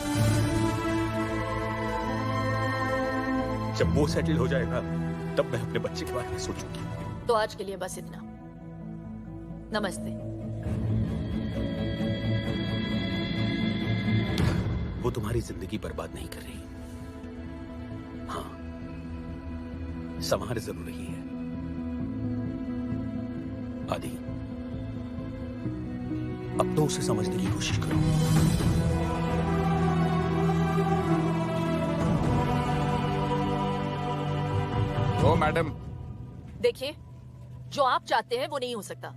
जब वो सेटल हो जाएगा तब मैं अपने बच्चे के बारे में सोचूंगी। तो आज के लिए बस इतना। नमस्ते। वो तुम्हारी जिंदगी बर्बाद नहीं कर रही। हाँ, संभाल जरूर रही है। आदि, अब तो उसे समझने की कोशिश करो। ओ मैडम, देखिए, जो आप चाहते हैं वो नहीं हो सकता।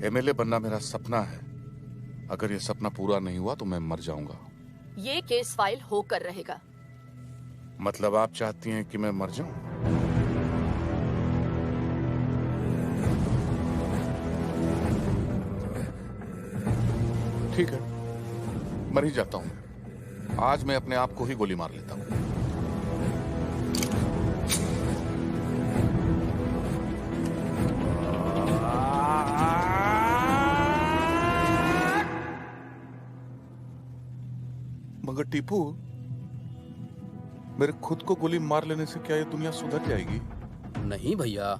एमएलए बनना मेरा सपना है। अगर ये सपना पूरा नहीं हुआ तो मैं मर जाऊंगा। ये केस फाइल होकर रहेगा। मतलब आप चाहती हैं कि मैं मर जाऊं? ठीक है, मर ही जाता हूं। आज मैं अपने आप को ही गोली मार लेता हूं। मगर टीपू, मेरे खुद को गोली मार लेने से क्या ये दुनिया सुधर जाएगी? नहीं भैया।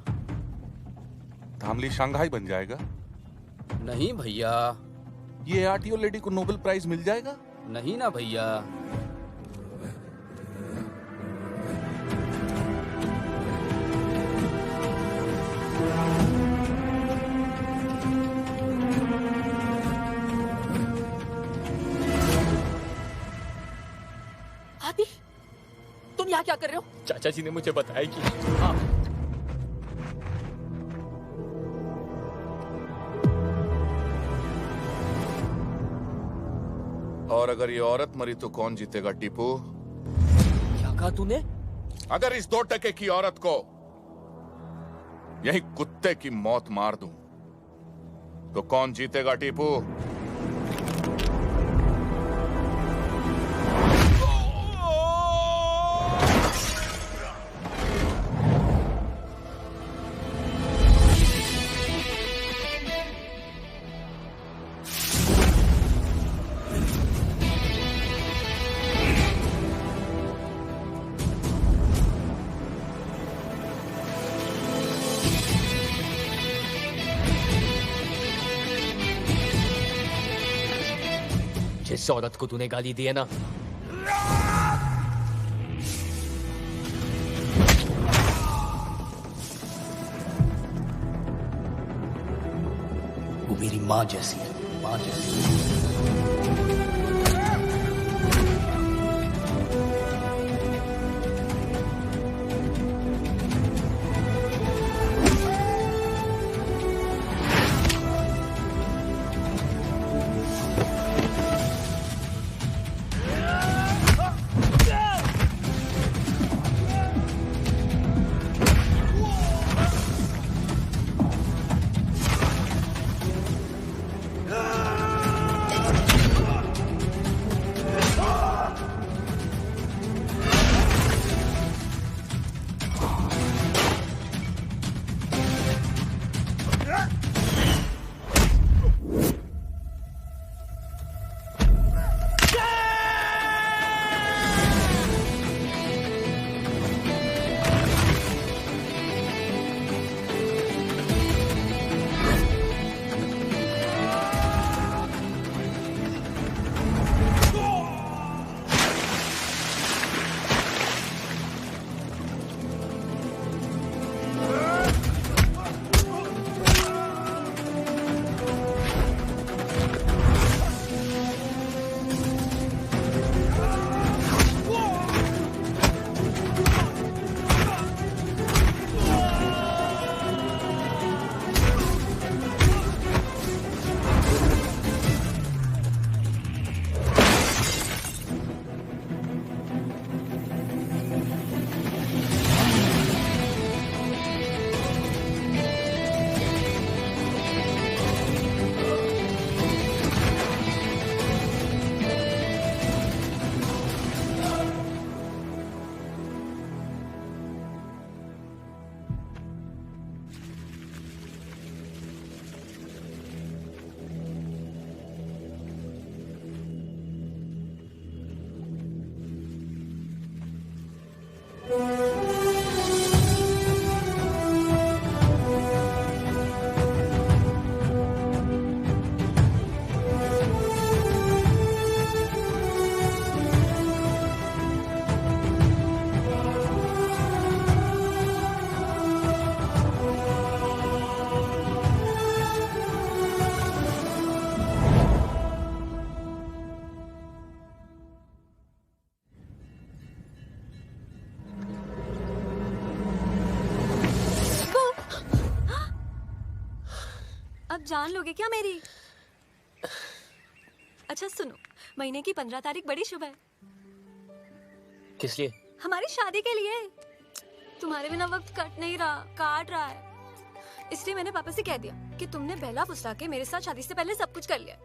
धामली शंघाई बन जाएगा? नहीं भैया। ये आरटीओ लेडी को नोबेल प्राइज मिल जाएगा? नहीं ना भैया। आदि, तुम यहाँ क्या कर रहे हो? चाचा जी ने मुझे बताया कि हाँ। और अगर ये औरत मरी तो कौन जीतेगा टीपू? क्या कहा तूने? अगर इस 2 टके की औरत को यही कुत्ते की मौत मार दूं तो कौन जीतेगा टीपू? जिस औरत को तूने गाली दी है ना, वो मेरी माँ जैसी है, माँ जैसी। जान लोगे क्या मेरी? अच्छा सुनो, महीने की 15 तारीख बड़ी शुभ है। किस लिए? हमारी शादी के लिए। तुम्हारे बिना वक्त काट रहा है। इसलिए मैंने पापा से कह दिया कि तुमने बहला फुसला के मेरे साथ शादी से पहले सब कुछ कर लिया।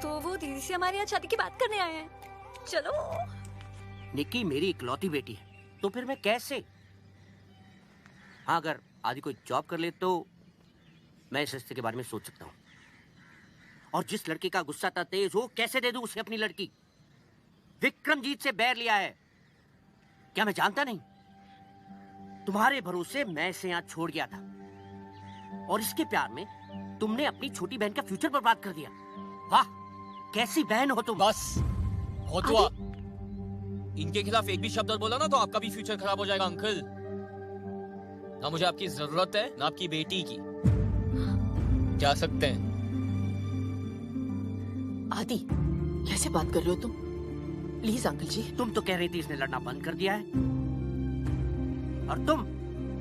तो वो दीदी से हमारे यहाँ शादी की बात करने आए हैं। चलो। निक्की मेरी इकलौती बेटी है, तो फिर मैं कैसे? हाँ, अगर आदि कोई जॉब कर ले तो मैं इस रिश्ते के बारे में सोच सकता हूँ। और जिस लड़के का गुस्सा था तेज हो, कैसे दे दूं उसे अपनी लड़की? विक्रमजीत से बैर लिया है, क्या मैं जानता नहीं? तुम्हारे भरोसे मैं इसे यहाँ छोड़ गया था, और इसके प्यार में तुमने अपनी छोटी बहन का फ्यूचर बर्बाद कर दिया। वाह, कैसी बहन हो तुम। बस बहुत हुआ। इनके खिलाफ एक भी शब्द और बोला ना तो आपका भी फ्यूचर खराब हो जाएगा अंकल। ना मुझे आपकी जरूरत है ना आपकी बेटी की। जा सकते हैं। आदि, कैसे बात कर रहे हो तुम? प्लीज अंकल जी। तुम तो कह रही थी इसने लड़ना बंद कर दिया है, और तुम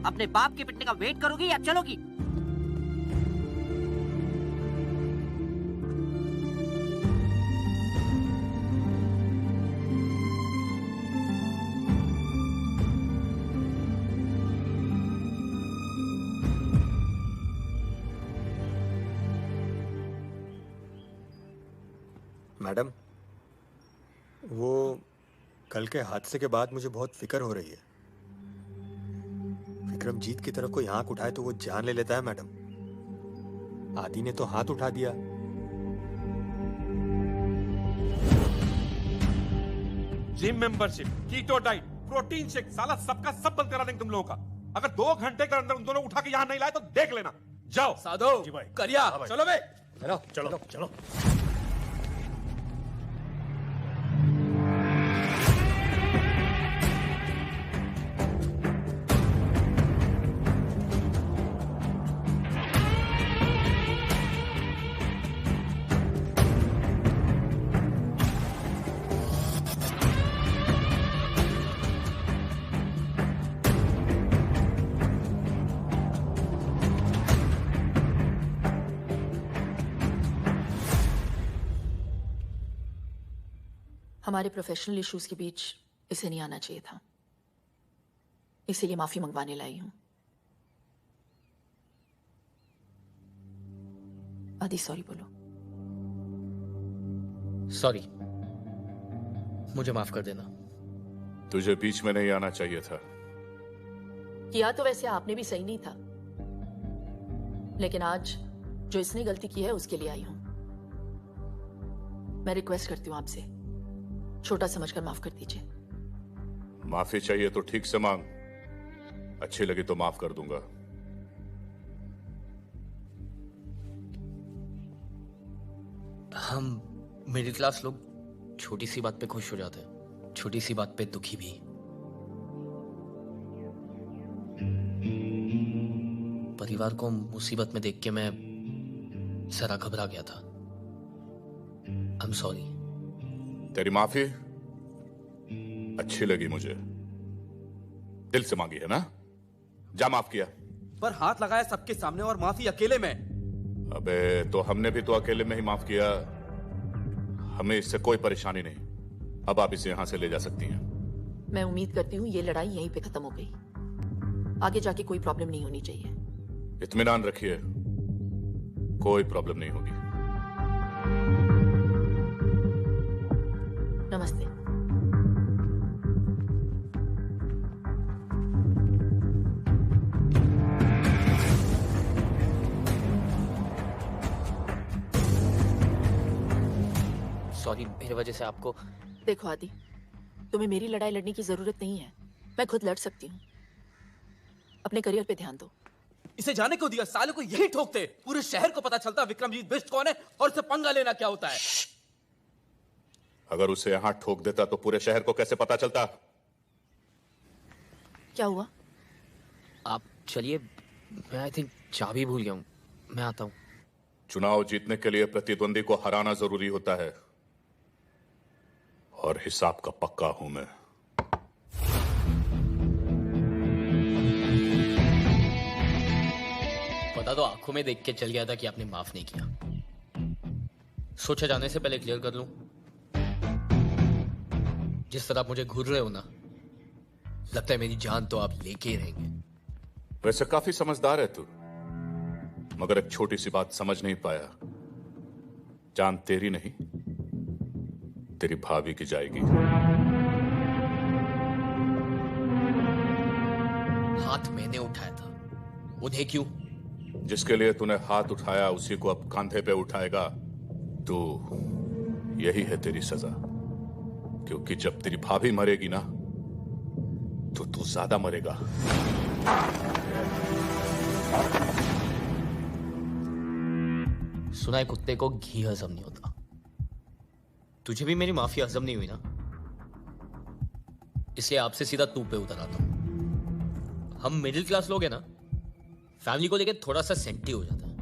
अपने बाप के पिटने का वेट करोगी या चलोगी? मैडम, वो कल के हादसे के बाद मुझे बहुत फिक्र हो रही है। विक्रमजीत की तरफ कोई आंख उठाए तो वो जान ले लेता है मैडम। आदि ने तो हाथ उठा दिया। Gym membership, keto diet, protein shake, साला सबका सब बंद करा देंगे तुम लोगों का। अगर 2 घंटे के अंदर उन दोनों उठा के यहाँ नहीं लाए तो देख लेना। जाओ। साधो, करिया, चलो बे। चलो चलो चलो। हमारे प्रोफेशनल इश्यूज के बीच इसे नहीं आना चाहिए था, इसीलिए माफी मंगवाने लाई हूं। आदि सॉरी बोलो। सॉरी, मुझे माफ कर देना। तुझे बीच में नहीं आना चाहिए था। किया तो वैसे आपने भी सही नहीं था, लेकिन आज जो इसने गलती की है उसके लिए आई हूं। मैं रिक्वेस्ट करती हूं आपसे, छोटा समझकर माफ कर दीजिए। माफी चाहिए तो ठीक से मांग, अच्छी लगी तो माफ कर दूंगा। हम मिडिल क्लास लोग छोटी सी बात पे खुश हो जाते हैं, छोटी सी बात पे दुखी भी। परिवार को मुसीबत में देख के मैं जरा घबरा गया था। I am sorry. तेरी माफी अच्छी लगी मुझे, दिल से मांगी है ना? जा माफ किया। पर हाथ लगाया सबके सामने और माफी अकेले में। अबे तो हमने भी तो अकेले में ही माफ किया, हमें इससे कोई परेशानी नहीं। अब आप इसे यहां से ले जा सकती हैं। मैं उम्मीद करती हूँ ये लड़ाई यहीं पे खत्म हो गई, आगे जाके कोई प्रॉब्लम नहीं होनी चाहिए। इत्मीनान रखिए, कोई प्रॉब्लम नहीं होगी। नमस्ते। सॉरी, मेरी वजह से आपको। देखो आदि, तुम्हें मेरी लड़ाई लड़ने की जरूरत नहीं है, मैं खुद लड़ सकती हूँ। अपने करियर पे ध्यान दो। इसे जाने को दिया, साले को यही ठोकते। पूरे शहर को पता चलता विक्रमजीत बिष्ट कौन है और उसे पंगा लेना क्या होता है। अगर उसे यहां ठोक देता तो पूरे शहर को कैसे पता चलता? क्या हुआ? आप चलिए, मैं आई थिंक चाबी भूल गया हूँ, मैं आता हूँ। चुनाव जीतने के लिए प्रतिद्वंदी को हराना जरूरी होता है, और हिसाब का पक्का हूं मैं। पता तो आंखों में देख के चल गया था कि आपने माफ नहीं किया। सोचा जाने से पहले क्लियर कर लूं। जिस तरह आप मुझे घूर रहे हो ना, लगता है मेरी जान तो आप लेके ही रहेंगे। वैसे काफी समझदार है तू, मगर एक छोटी सी बात समझ नहीं पाया। जान तेरी नहीं, तेरी भाभी की जाएगी। हाथ मैंने उठाया था, उन्हें क्यों? जिसके लिए तूने हाथ उठाया उसी को अब कांधे पे उठाएगा तू। यही है तेरी सजा, क्योंकि जब तेरी भाभी मरेगी ना तो तू ज्यादा मरेगा। सुना है कुत्ते को घी हजम नहीं होता। तुझे भी मेरी माफी हजम नहीं हुई ना, इसलिए आपसे सीधा तू पे उतर आता हूं। हम मिडिल क्लास लोग हैं ना, फैमिली को लेकर थोड़ा सा सेंटी हो जाता है,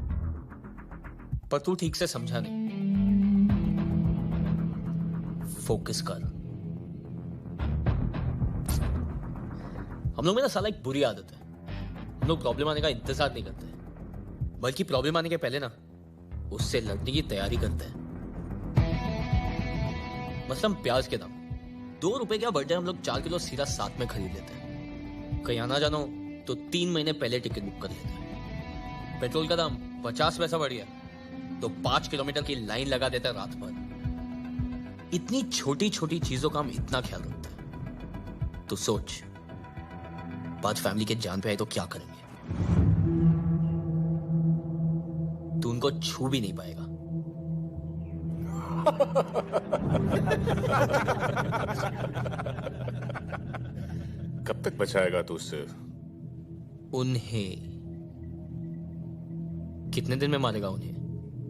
पर तू ठीक से समझा नहीं। फोकस कर। हम लोग में ना साला एक बुरी आदत है, हम लोग प्रॉब्लम आने का इंतजार नहीं करते, बल्कि प्रॉब्लम आने के पहले ना उससे लड़ने की तैयारी करते हैं। मसलन प्याज के दाम 2 रुपए का बर्थडे हम लोग 4 किलो सीधा साथ में खरीद लेते हैं। कहीं आना जानो तो 3 महीने पहले टिकट बुक कर लेते हैं। पेट्रोल का दाम 50 पैसा बढ़ गया तो 5 किलोमीटर की लाइन लगा देते हैं रात भर। इतनी छोटी छोटी चीजों का हम इतना ख्याल रखते हैं। तो सोच, बात फैमिली के जान पे आए तो क्या करेंगे? तू उनको छू भी नहीं पाएगा। कब तक बचाएगा तू उससे? उन्हें कितने दिन में मारेगा उन्हें?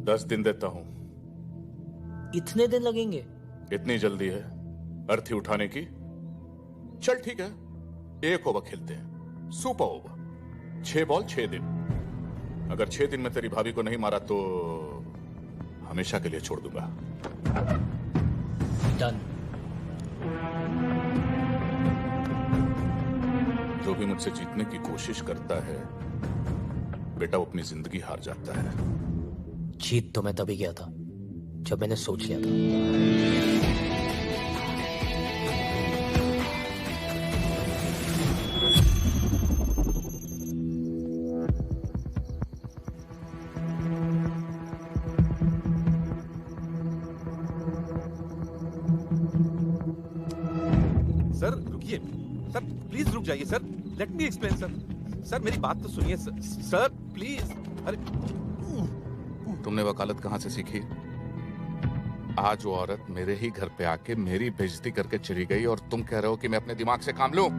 10 दिन देता हूं। इतने दिन लगेंगे? इतनी जल्दी है अर्थी उठाने की? चल ठीक है, 1 ओवर खेलते हैं, सुपर ओवर। 6 बॉल 6 दिन। अगर 6 दिन में तेरी भाभी को नहीं मारा तो हमेशा के लिए छोड़ दूंगा। डन। जो भी मुझसे जीतने की कोशिश करता है बेटा, वो अपनी जिंदगी हार जाता है। जीत तो मैं तभी गया था जब मैंने सोच लिया था। सर रुकिए, सर प्लीज रुक जाइए sir, let me explain sir. Sir मेरी बात तो सुनिए सर प्लीज। अरे तुमने वकालत कहां से सीखी? आज वो औरत मेरे ही घर पे आके मेरी बेइज्जती करके चली गई और तुम कह रहे हो कि मैं अपने दिमाग से काम लूं?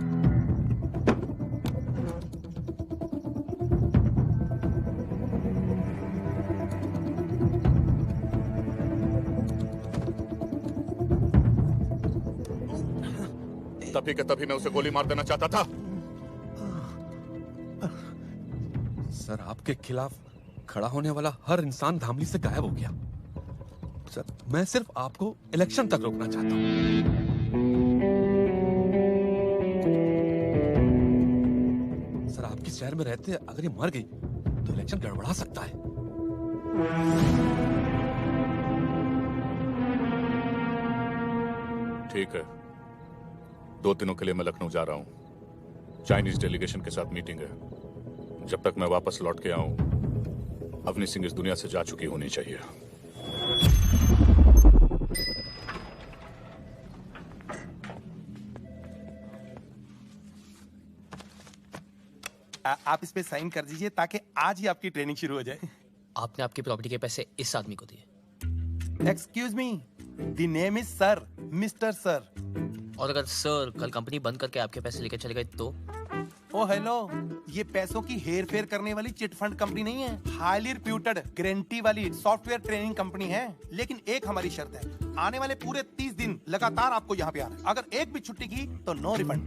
तभी के तभी मैं उसे गोली मार देना चाहता था। सर आपके खिलाफ खड़ा होने वाला हर इंसान धामली से गायब हो गया। सर मैं सिर्फ आपको इलेक्शन तक रोकना चाहता हूं। सर आपके शहर में रहते अगर ये मर गई तो इलेक्शन गड़बड़ा सकता है। ठीक है, 2 दिनों के लिए मैं लखनऊ जा रहा हूं। चाइनीज डेलीगेशन के साथ मीटिंग है। जब तक मैं वापस लौट के आऊं, अवनी सिंह इस दुनिया से जा चुकी होनी चाहिए। आप इस पे साइन कर दीजिए ताकि आज ही आपकी ट्रेनिंग शुरू हो जाए। आपने आपकी प्रॉपर्टी के पैसे इस आदमी को दिए? Excuse me, the name is sir, mister sir. और अगर सर कल कंपनी बंद करके आपके पैसे लेकर चले गए तो? ओ हेलो, ये पैसों की हेर फेर करने वाली चिट फंड कंपनी नहीं है, हाईली रिप्यूटेड गारंटी वाली सॉफ्टवेयर ट्रेनिंग कंपनी है। लेकिन एक हमारी शर्त है, आने वाले पूरे 30 दिन लगातार आपको यहाँ पे आना है। अगर एक भी छुट्टी की तो नो रिफंड।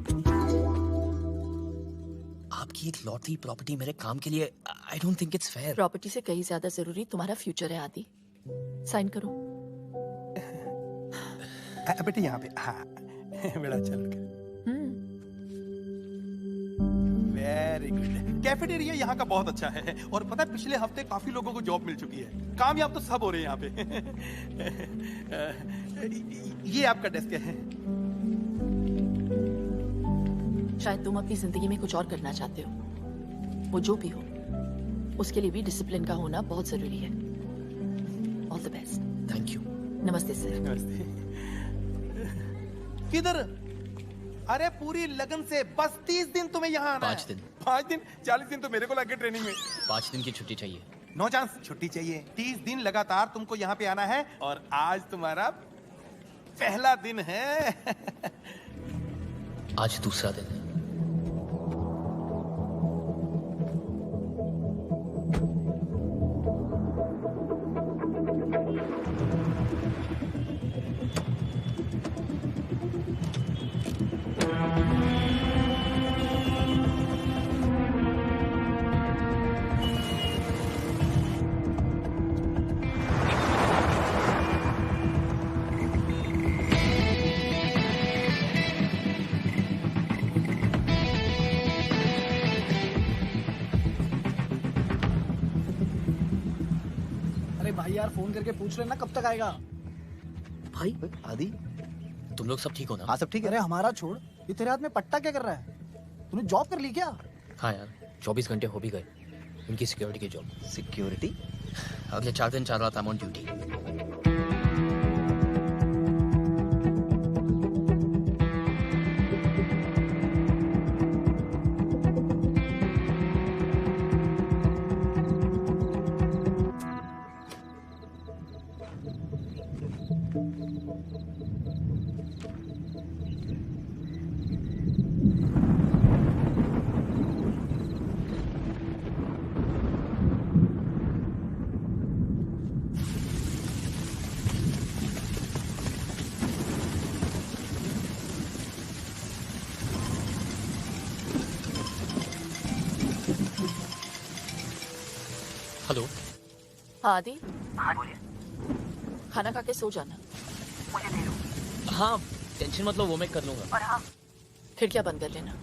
आपकी एक लौटी प्रॉपर्टी मेरे काम के लिए, I don't think it's fair. Property से कहीं ज्यादा जरूरी तुम्हारा फ्यूचर है आदि। साइन करो। बेटे यहाँ पे, हाँ बड़ा चल। Very good. कैफेटेरिया यहाँ का बहुत अच्छा है और पता है पिछले हफ्ते काफी लोगों को जॉब मिल चुकी है। कामयाब तो सब हो रहे हैं यहाँ पे। ये आपका डेस्क है। शायद तुम अपनी जिंदगी में कुछ और करना चाहते हो, वो जो भी हो उसके लिए भी डिसिप्लिन का होना बहुत जरूरी है। All the best. Thank you. नमस्ते सर। नमस्ते। किधर? अरे पूरी लगन से बस 30 दिन तुम्हें यहाँ आना 5 दिन। 5 दिन? 40 दिन तो मेरे को लगे ट्रेनिंग में। 5 दिन की छुट्टी चाहिए। नो चांस, छुट्टी चाहिए। 30 दिन लगातार तुमको यहाँ पे आना है और आज तुम्हारा पहला दिन है। आज दूसरा दिन है। भाई यार फोन करके पूछ लेना कब तक आएगा। भाई आदि, तुम लोग सब ठीक हो ना? हाँ सब ठीक है। अरे हमारा छोड़, ये तेरे हाथ में पट्टा क्या कर रहा है? तूने जॉब कर ली क्या? हाँ यार, 24 घंटे हो भी गए। उनकी सिक्योरिटी की जॉब। सिक्योरिटी? अगले 4 दिन 4 रात I am on duty. Hello. हाँ आदि। हाँ बोलिए। खाना खा के सो जाना। मुझे दे दो। हाँ टेंशन मत लो, वो मैं कर लूंगा। और हाँ खिड़कियां बंद कर लेना।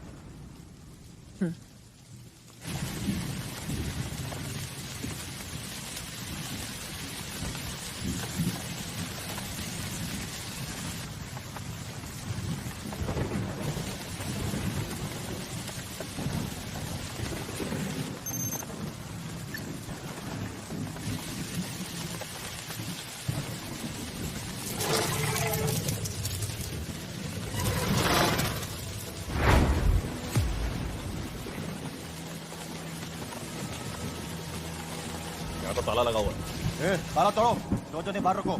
तो ताला लगा हुआ है। ताला तोड़ो, दो जने बाहर रखो।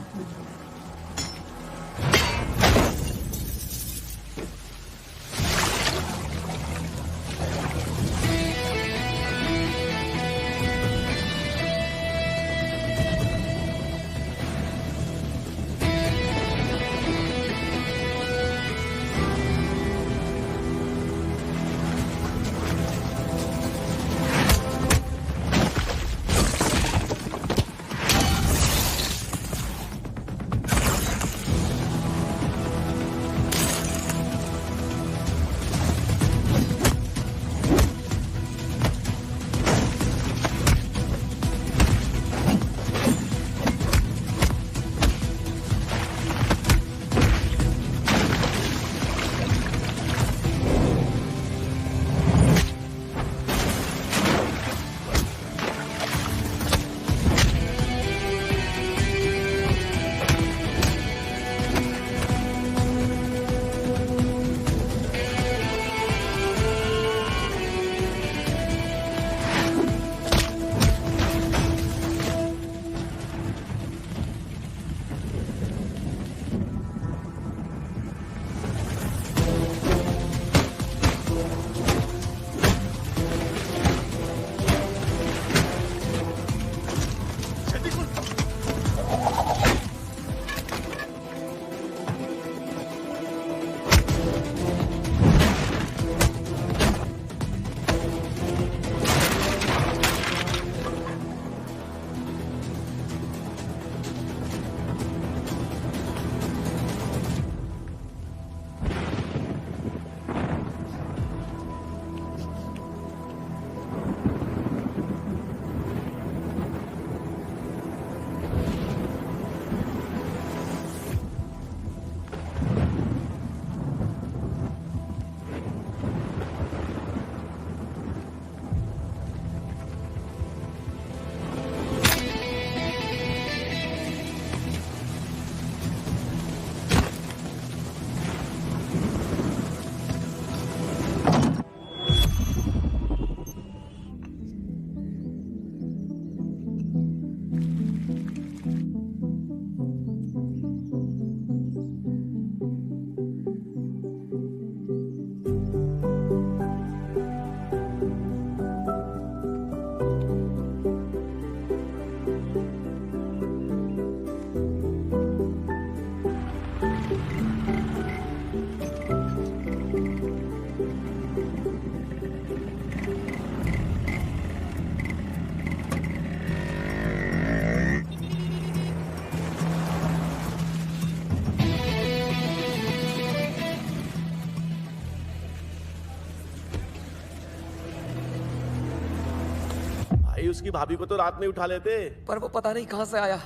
भाई उसकी भाभी को तो रात में उठा लेते। पर वो पता नहीं कहां से आया,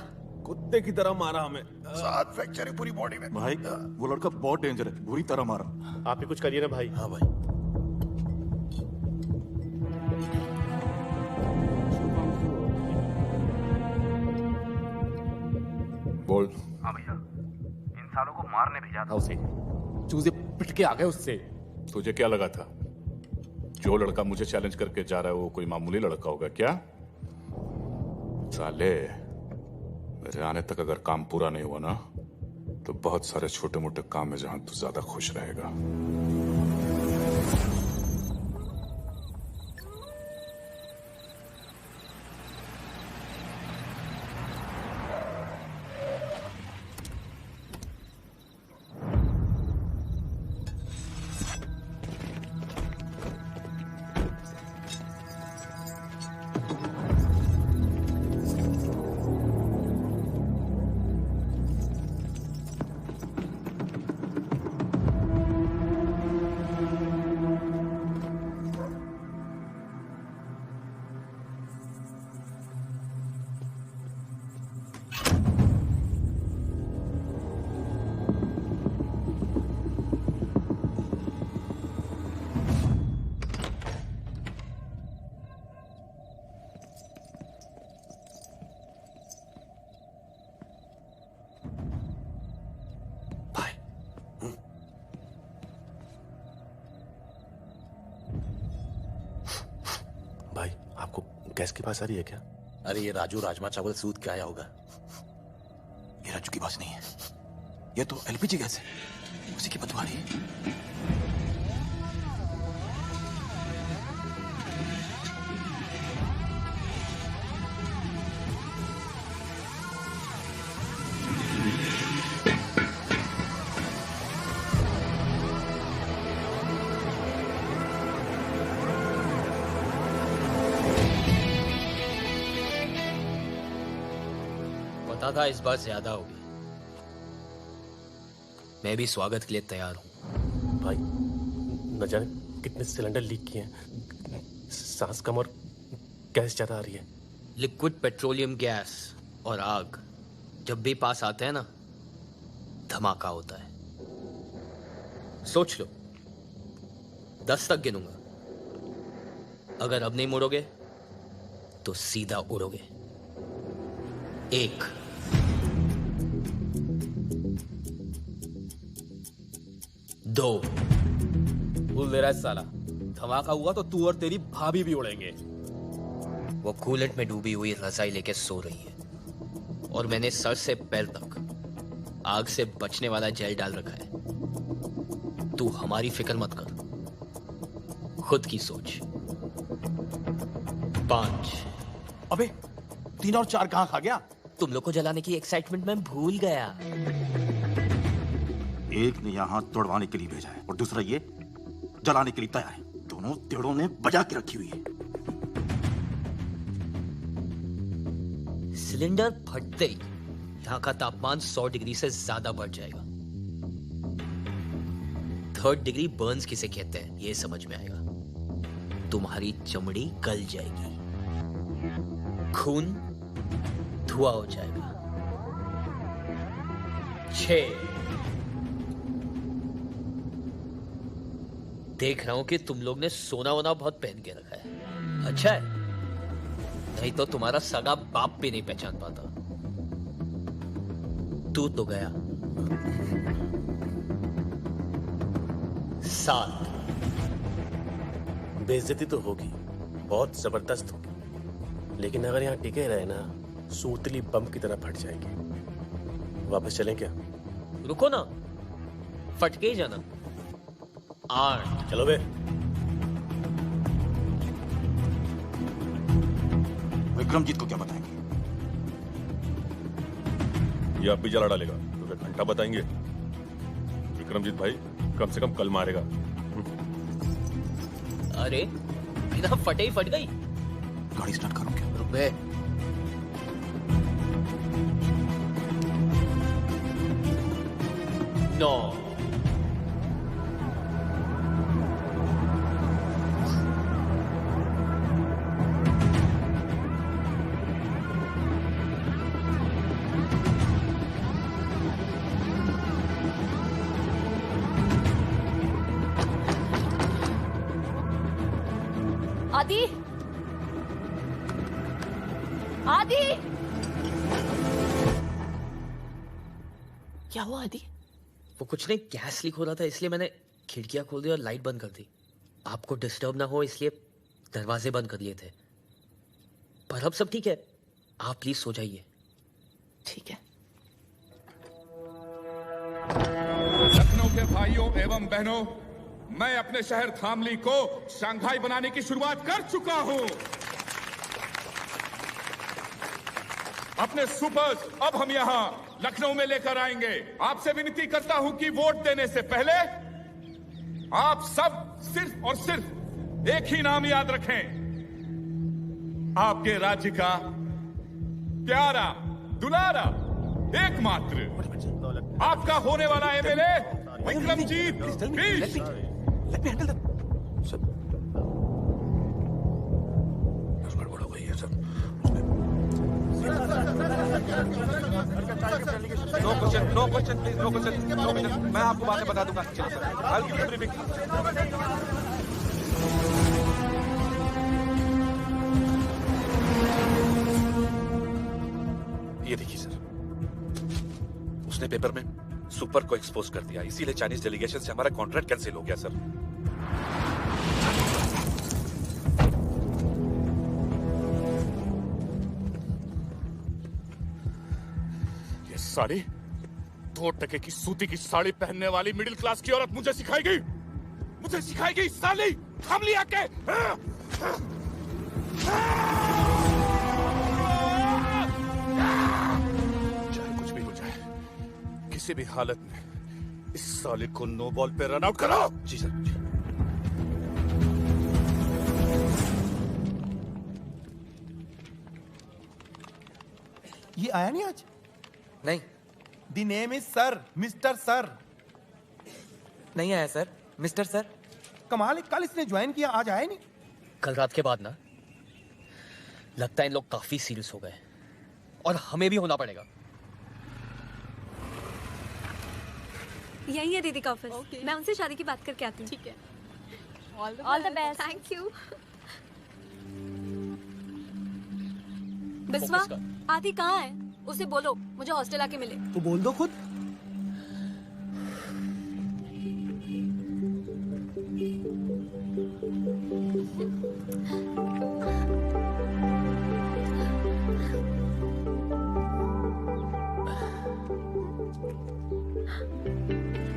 कुत्ते की तरह मारा हमें। 7 फ्रैक्चर है पूरी बॉडी में। भाई वो लड़का बहुत डेंजर है, बुरी तरह मारा। आप ही कुछ करिए ना भाई। हाँ भाई। बोल। हाँ भैया, इन सालों को मारने भेजा था उसे, चूजे पिट के आ गए उससे। तुझे क्या लगा था जो लड़का मुझे चैलेंज करके जा रहा है वो कोई मामूली लड़का होगा क्या? साले, मेरे आने तक अगर काम पूरा नहीं हुआ ना तो बहुत सारे छोटे मोटे काम है जहां तू ज्यादा खुश रहेगा। गैस की बात आ रही है क्या? अरे ये राजू राजमा चावल सूद के आया होगा। ये राजू की बात नहीं है, ये तो एलपीजी गैस है, उसी की बदबू आ रही है। था इस बार ज्यादा होगी। मैं भी स्वागत के लिए तैयार हूं। भाई न जाने कितने सिलेंडर लीक किए हैं, सांस कम और गैस ज्यादा आ रही है। लिक्विड पेट्रोलियम गैस और आग जब भी पास आते हैं ना, धमाका होता है। सोच लो, 10 तक गिनूंगा, अगर अब नहीं मुड़ोगे तो सीधा उड़ोगे। 1 2 भूल दे रहा है साला, धमाका हुआ तो तू और तेरी भाभी भी उड़ेंगे। वो कूलेंट में डूबी हुई रजाई लेके सो रही है और मैंने सर से पैर तक आग से बचने वाला जेल डाल रखा है। तू हमारी फिक्र मत कर, खुद की सोच। 5 अबे 3 और 4 कहां खा गया? तुम लोग को जलाने की एक्साइटमेंट में भूल गया। एक ने यहाँ तोड़वाने के लिए भेजा है और दूसरा ये जलाने के लिए तैयार है। दोनों टेढ़ों ने बजा के रखी हुई है। सिलेंडर फटते ही यहाँ का तापमान 100 डिग्री से ज्यादा बढ़ जाएगा। 3rd डिग्री बर्न्स किसे कहते हैं ये समझ में आएगा। तुम्हारी चमड़ी गल जाएगी, खून धुआं हो जाएगा। 6 देख रहा हूं कि तुम लोग ने सोना वोना बहुत पहन के रखा है। अच्छा है, नहीं तो तुम्हारा सगा बाप भी नहीं पहचान पाता। तू तो गया। 7 बेइज्जती तो होगी, बहुत जबरदस्त होगी, लेकिन अगर यहाँ टिके रहे ना सूतली बम की तरह फट जाएगी। वापस चलें क्या? रुको ना, फट के ही जाना। 8 चलो बे। विक्रमजीत को क्या बताएंगे? ये अब भी जला डालेगा तो फिर घंटा बताएंगे। विक्रमजीत भाई कम से कम कल मारेगा। अरे बिना फटे ही फट गई। गाड़ी स्टार्ट करो क्या? रुक बे। No. आदि! क्या हुआ आदि? वो कुछ नहीं, गैस लीक हो रहा था इसलिए मैंने खिड़कियां खोल दी और लाइट बंद कर दी। आपको डिस्टर्ब ना हो इसलिए दरवाजे बंद कर लिए थे। पर अब सब ठीक है, आप प्लीज सो जाइए। ठीक है। लखनऊ के भाइयों एवं बहनों, मैं अपने शहर धामली को शंघाई बनाने की शुरुआत कर चुका हूं। अपने सुपर्स अब हम यहां लखनऊ में लेकर आएंगे। आपसे विनती करता हूं कि वोट देने से पहले आप सब सिर्फ और सिर्फ एक ही नाम याद रखें, आपके राज्य का प्यारा दुलारा एकमात्र आपका होने वाला MLA Vikramjit Bisht. No question please, no question. मैं आपको बाद में बता दूंगा। I'll give you a briefing. ये देखिए सर, उसने पेपर में सुपर को एक्सपोज कर दिया, इसीलिए चाइनीज डेलीगेशन से हमारा कॉन्ट्रैक्ट कैंसिल हो गया सर। ये साड़ी 2 टके की सूती की साड़ी पहनने वाली मिडिल क्लास की औरत मुझे सिखाएगी, मुझे सिखाएगी साली धामली आके। चाहे कुछ भी हो जाए, किसी भी हालत में इस साले को नो बॉल पे रन आउट करो। जी सर। ये आया नहीं आज? नहीं। The name is sir, mister sir. नहीं आया सर, मिस्टर सर। कमाल है, कल इसने ज्वाइन किया, आज आया नहीं। कल रात के बाद ना लगता है इन लोग काफी सीरियस हो गए और हमें भी होना पड़ेगा। यही है दीदी का ऑफिस। मैं उनसे शादी की बात करके आती हूँ। ठीक है। All the best. Thank you. Biswa, आदि कहाँ है? उसे बोलो मुझे हॉस्टल आके मिले। तो बोल दो खुद।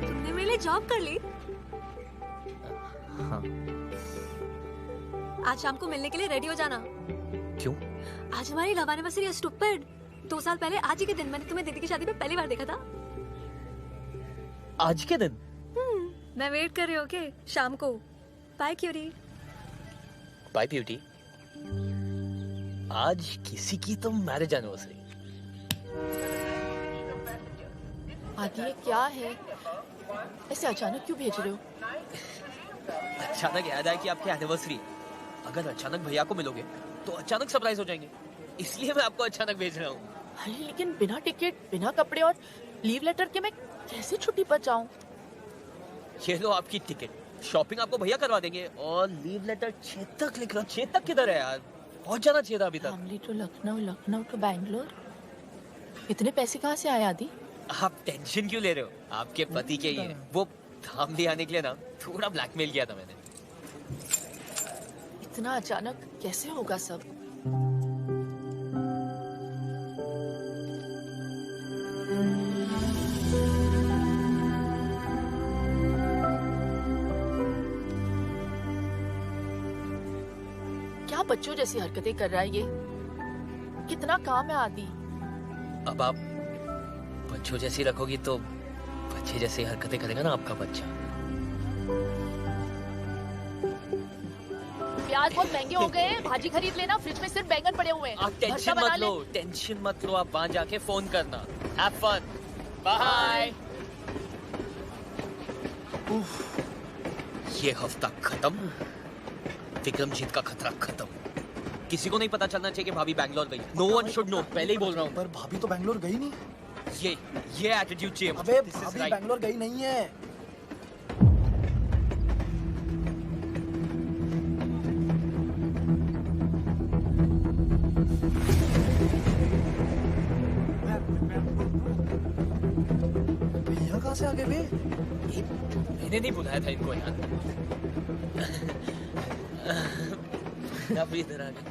तुमने मेरे लिए जॉब कर ली? हाँ। आज शाम को मिलने के लिए रेडी हो जाना। क्यों? आज हमारी लव एनिवर्सरी है स्टूपिड। 2 साल पहले आज ही के दिन मैंने तुम्हें दीदी की शादी में पहली बार देखा था। आज के दिन? मैं वेट कर रही हूँ। ओके, शाम को। बाय क्यूरी। Bye beauty. आज किसी की तो मैरिज एनिवर्सरी। आदि ये क्या है? ऐसे अचानक क्यों भेज रहे हो? अचानक याद आया कि आपकी एनिवर्सरी। अगर अचानक भैया को मिलोगे तो अचानक सरप्राइज हो जाएंगे, इसलिए मैं आपको अचानक भेज रहा हूँ। अरे लेकिन बिना टिकट, बिना कपड़े और लीव लेटर के मैं कैसे छुट्टी पर जाऊँ? ये लो आपकी टिकट। शॉपिंग आपको भैया करवा देंगे और लीव लेटर चेतक लिख रहा। चेतक किधर है यार? पहुंच जाना चाहिए था अभी तक। धामली टू लखनऊ, लखनऊ टू बैंगलोर। इतने पैसे कहाँ से आए आदि? आप टेंशन क्यों ले रहे हो? आपके पति के ही है। वो धामली आने के लिए ना थोड़ा ब्लैकमेल किया था मैंने। इतना अचानक कैसे होगा सब? क्या बच्चों जैसी हरकतें कर रहा है ये? कितना काम है आदि। अब आप बच्चों जैसी रखोगी तो बच्चे जैसी हरकतें करेगा ना आपका बच्चा। प्याज बहुत महंगे हो गए हैं, भाजी खरीद लेना। फ्रिज में सिर्फ बैंगन पड़े हुए हैं। आप टेंशन मत लो, टेंशन मत लो। आप वहां जाके फोन करना। Have fun. बाय। ये हफ्ता खत्म, विक्रमजीत का खतरा खत्म। किसी को नहीं पता चलना चाहिए कि भाभी बैंगलोर गई। नो वन शुड नो, पहले ही बोल रहा हूँ। पर भाभी तो बैंगलोर गई नहीं। ये एटीट्यूड चाहिए। अबे भाभी बैंगलोर गई नहीं है। कहाँ से आ गए बे? मैंने नहीं बुलाया था इनको यार। आप इधर आ गए।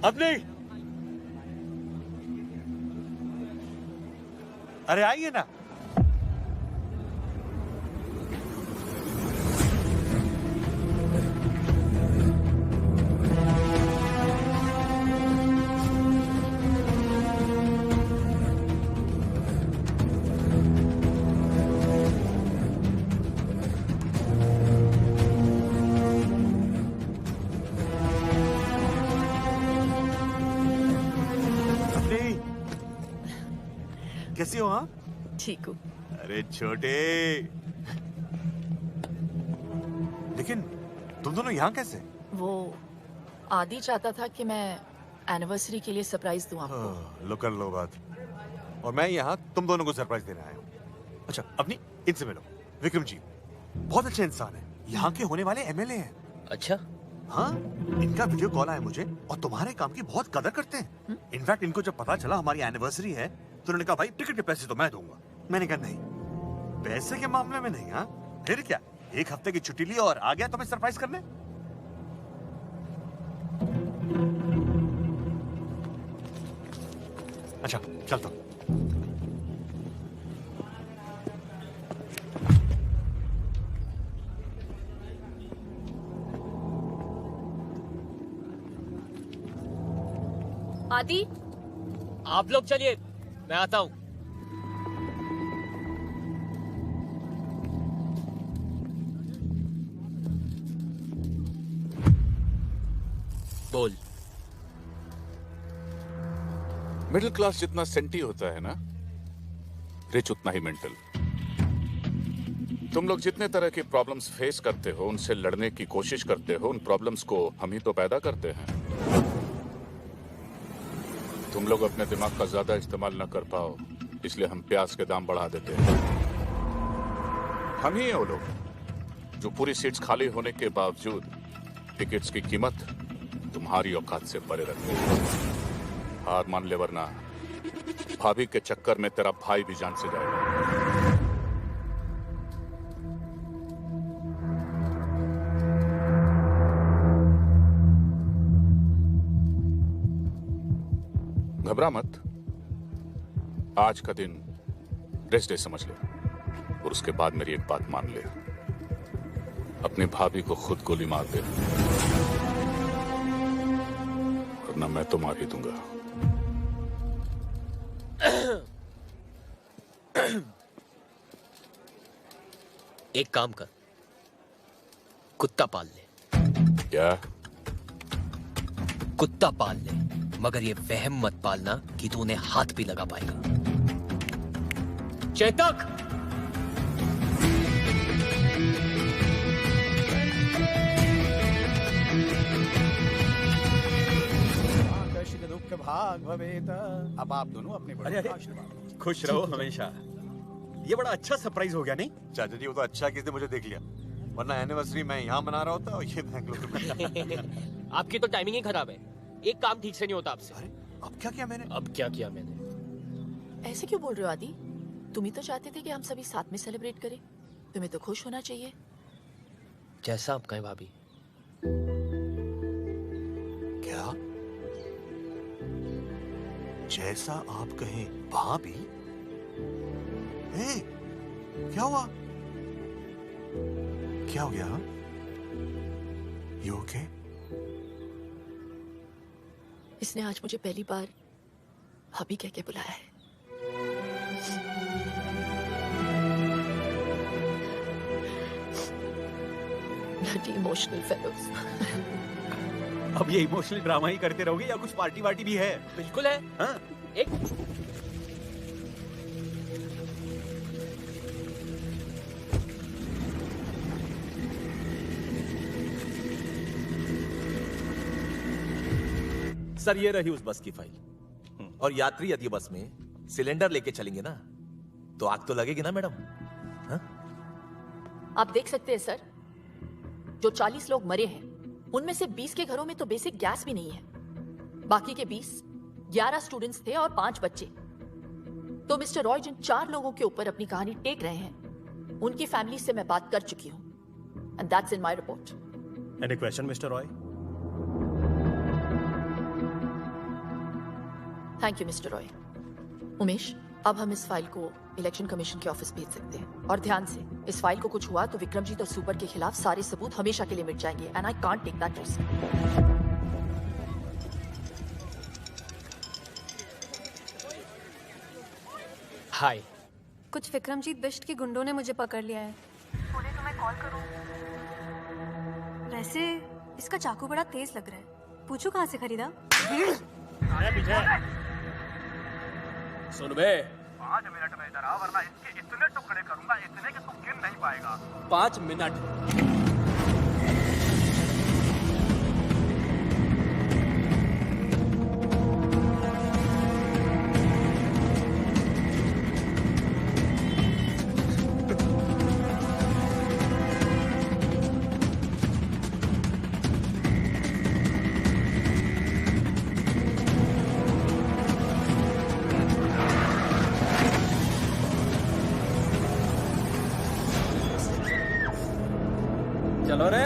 अब नहीं। अरे आइए ना। कैसी हो आप? ठीक हूँ। अरे छोटे, लेकिन तुम दोनों यहाँ कैसे? वो आदि चाहता था कि मैं एनिवर्सरी के लिए सरप्राइज दूं आपको। लो कर लो बात। और मैं यहाँ तुम दोनों को सरप्राइज देने आया हूँ। अच्छा अपनी इनसे मिलो। विक्रम जी बहुत अच्छे इंसान है, यहाँ के होने वाले एमएलए हैं। अच्छा? हाँ, इनका वीडियो कॉल आया मुझे और तुम्हारे काम की बहुत कदर करते हैं। इनफैक्ट इनको जब पता चला हमारी एनिवर्सरी है तो उन्होंने कहा भाई टिकट के पैसे तो मैं दूंगा। मैंने कहा नहीं, पैसे के मामले में नहीं। हाँ फिर क्या, एक हफ्ते की छुट्टी ली और आ गया तुम्हें सरप्राइज करने। अच्छा चलता हूं। आदि आप लोग चलिए, मैं आता हूं। बोल। मिडिल क्लास जितना सेंटी होता है ना, रिच उतना ही मेंटल। तुम लोग जितने तरह की प्रॉब्लम्स फेस करते हो, उनसे लड़ने की कोशिश करते हो, उन प्रॉब्लम्स को हम ही तो पैदा करते हैं। तुम लोग अपने दिमाग का ज्यादा इस्तेमाल न कर पाओ, इसलिए हम प्याज के दाम बढ़ा देते हैं। हम ही हैं वो लोग जो पूरी सीट्स खाली होने के बावजूद टिकट्स की कीमत तुम्हारी औकात से परे रखते हैं। हार मान ले वरना भाभी के चक्कर में तेरा भाई भी जान से जाएगा। घबरा मत, आज का दिन रेस्ट डे समझ ले और उसके बाद मेरी एक बात मान ले, अपनी भाभी को खुद गोली मार दे वरना मैं तो मार ही दूंगा। एक काम कर, कुत्ता पाल ले। क्या? कुत्ता पाल ले, मगर ये वहम मत पालना कि तू उन्हें हाथ भी लगा पाएगा। चेतक! दुख भाग भवेत। अब आप दोनों अपने बड़ों का आशीर्वाद। खुश रहो हमेशा। ये बड़ा अच्छा सरप्राइज हो गया नहीं? चाचा जी वो तो अच्छा किसने मुझे देख लिया, वरना एनिवर्सरी मैं यहाँ मना रहा होता और ये बेंगलुरु में। आपकी तो टाइमिंग ही खराब है, एक काम ठीक से नहीं होता आपसे। अरे अब क्या किया मैंने? अब क्या किया मैंने? ऐसे क्यों बोल रहे हो आदि? तुम ही तो चाहते थे कि हम सभी साथ में सेलिब्रेट करें। तुम्हें तो खुश होना चाहिए। जैसा आप कहें भाभी। क्या? जैसा आप कहें भाभी? क्या हुआ? क्या हो गया? You okay? इसने आज मुझे पहली बार भाभी कह के बुलाया है। Bloody emotional fellows. अब ये इमोशनल ड्रामा ही करते रहोगे या कुछ पार्टी वार्टी भी है? बिल्कुल है। हाँ? एक सर ये रही उस बस की फाइल। और यात्री यदि बस में सिलेंडर लेके चलेंगे ना तो आग तो लगेगी ना मैडम? हाँ? आप देख सकते हैं सर, जो 40 लोग मरे हैं उनमें से 20 के घरों में तो बेसिक गैस भी नहीं है। बाकी के 20 11 स्टूडेंट्स थे और 5 बच्चे। तो मिस्टर रॉय जिन 4 लोगों के ऊपर अपनी कहानी टेक रहे हैं, उनकी फैमिली से मैं बात कर चुकी हूं, and that's in my report. Any question mister Roy? Thank you mister Roy. Umesh, अब हम इस फाइल को इलेक्शन कमीशन के ऑफिस भेज सकते हैं। और ध्यान से, इस फाइल को कुछ हुआ तो विक्रमजीत और सुपर के खिलाफ सारे सबूत हमेशा के लिए मिट जाएंगे, and I can't take that risk. Hi. कुछ विक्रमजीत बिष्ट के गुंडों ने मुझे पकड़ लिया है। बोले तुम्हें कॉल करूं। वैसे इसका चाकू बड़ा तेज लग रहा है, पूछो कहाँ से खरीदा? पीछे सुन बे, 5 मिनट में इधर आ, वरना इसके इतने टुकड़े करूंगा, इतने कि तू गिन नहीं पाएगा। 5 मिनट। चलो रे।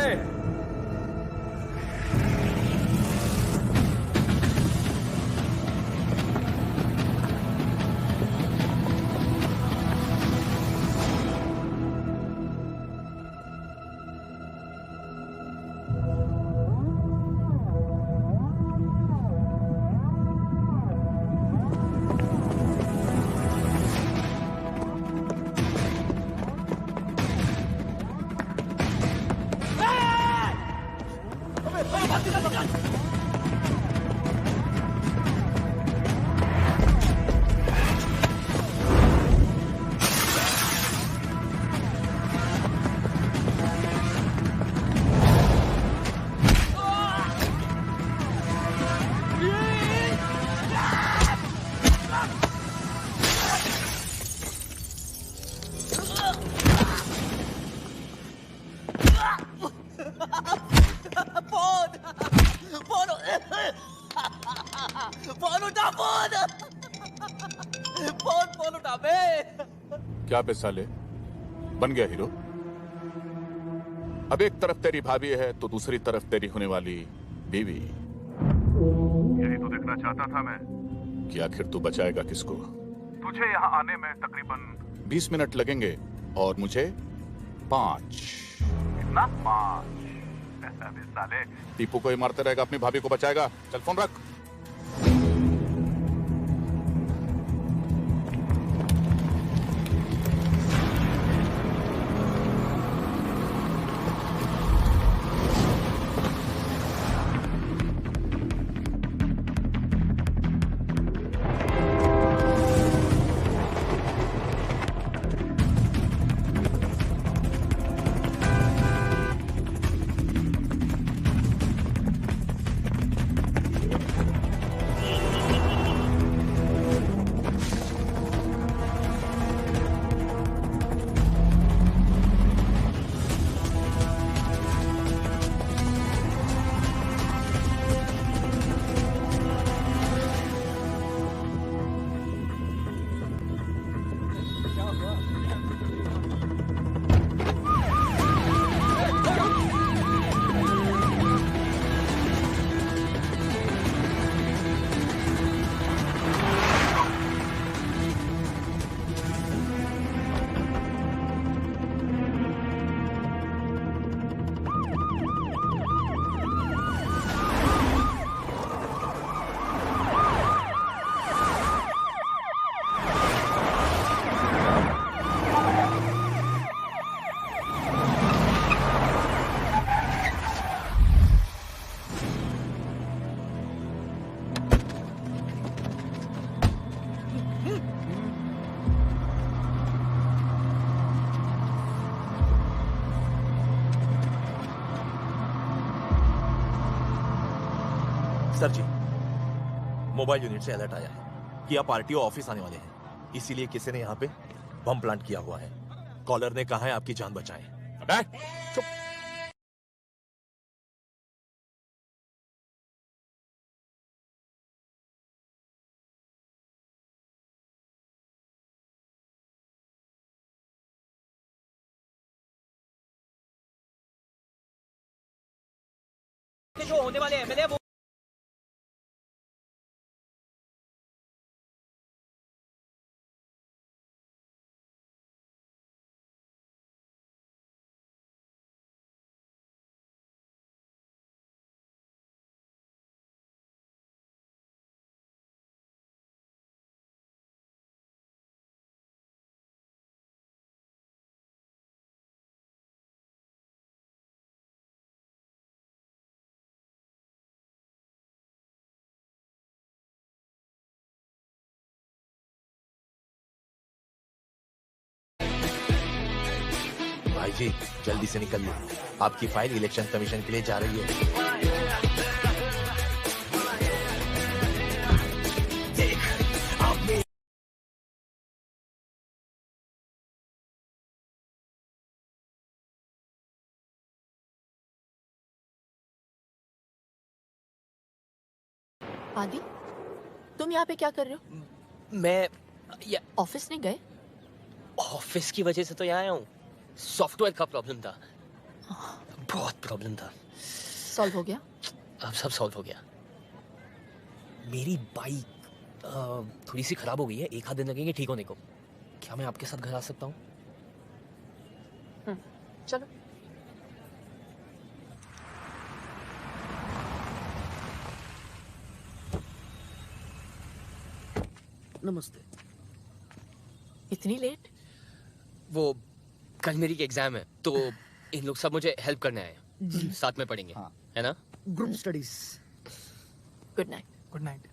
फोन उठा बे। क्या बे साले, बन गया हीरो? अब एक तरफ तेरी भाभी है तो दूसरी तरफ तेरी होने वाली बीवी। यही तो देखना चाहता था मैं। कि आखिर तू बचाएगा किसको? तुझे यहाँ आने में तकरीबन 20 मिनट लगेंगे और मुझे 5। कितना? 5? अबे साले, टीपू को ही मारते रहेगा, अपनी भाभी को बचाएगा। चल फोन रख। सर जी, मोबाइल यूनिट से अलर्ट आया है कि आप आरटीओ ऑफिस आने वाले हैं, इसीलिए किसी ने यहाँ पे बम प्लांट किया हुआ है। कॉलर ने कहा है आपकी जान बचाएं। चुप। जो होने वाले एमएलए वो भाई जी जल्दी से निकल लो, आपकी फाइल इलेक्शन कमीशन के लिए जा रही है। आदि, तुम यहाँ पे क्या कर रहे हो? मैं ऑफिस नहीं गए? ऑफिस की वजह से तो यहाँ आया हूँ। सॉफ्टवेयर का प्रॉब्लम था, बहुत प्रॉब्लम था। सॉल्व हो गया? अब सब सॉल्व हो गया। मेरी बाइक थोड़ी सी खराब हो गई है, एक आध दिन लगेंगे ठीक होने को। क्या मैं आपके साथ घर आ सकता हूँ? चलो। नमस्ते। इतनी लेट? वो कल मेरी एग्जाम है तो इन लोग सब मुझे हेल्प करने आए हैं। साथ में पढ़ेंगे, है ना? Group studies. Good night. Good night.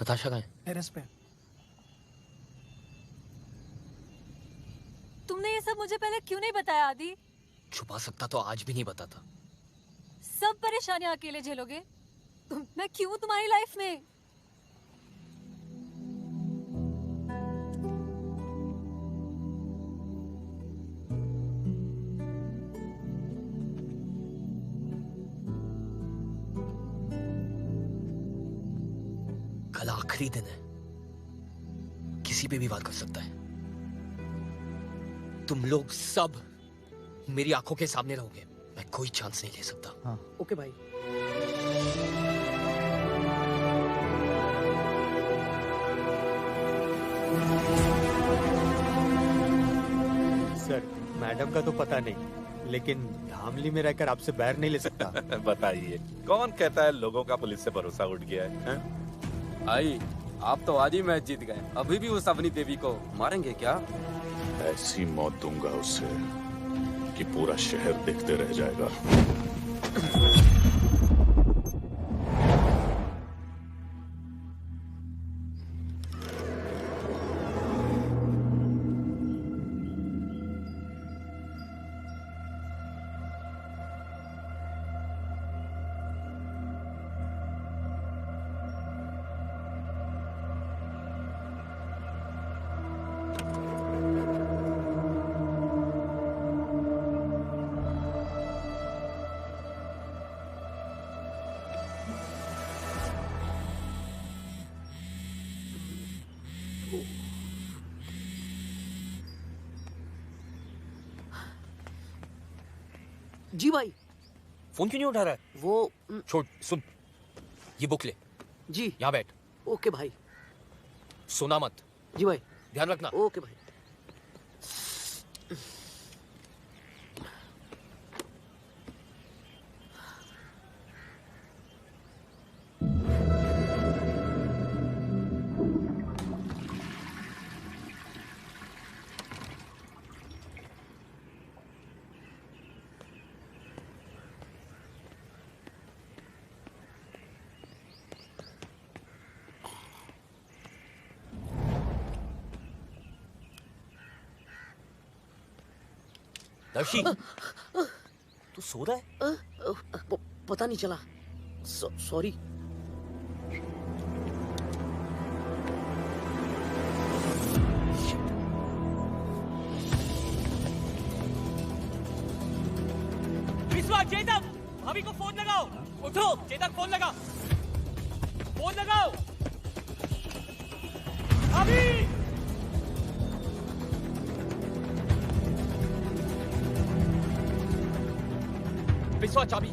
Natasha कहाँ है? टेरेस पे। तुमने ये सब मुझे पहले क्यों नहीं बताया आदि? छुपा सकता तो आज भी नहीं बताता। सब परेशानियां अकेले झेलोगे? मैं क्यों तुम्हारी लाइफ में? कल आखिरी दिन है, किसी पे भी बात कर सकता है। तुम लोग सब मेरी आंखों के सामने रहोगे, मैं कोई चांस नहीं ले सकता। हाँ। ओके भाई। सर, मैडम का तो पता नहीं, लेकिन धामली में रहकर आपसे बैर नहीं ले सकता। बताइए, कौन कहता है लोगों का पुलिस से भरोसा उठ गया है? भाई, आप तो आज ही मैच जीत गए, अभी भी उस अवनी देवी को मारेंगे क्या? ऐसी मौत दूंगा उसे कि पूरा शहर देखते रह जाएगा। जी भाई। फोन क्यों नहीं उठा रहा है? वो छोड़, सुन, ये बुक ले। जी। यहाँ बैठ। ओके भाई। सोना मत। जी भाई। ध्यान रखना। ओके भाई। दर्शी, तू सो रहा है? पता नहीं चला, सॉरी। विश्वा, चेतक, भाभी को फोन लगाओ। उठो, चेतक, फोन लगा। फोन लगाओ। भाभी! बिस्वा चाबी।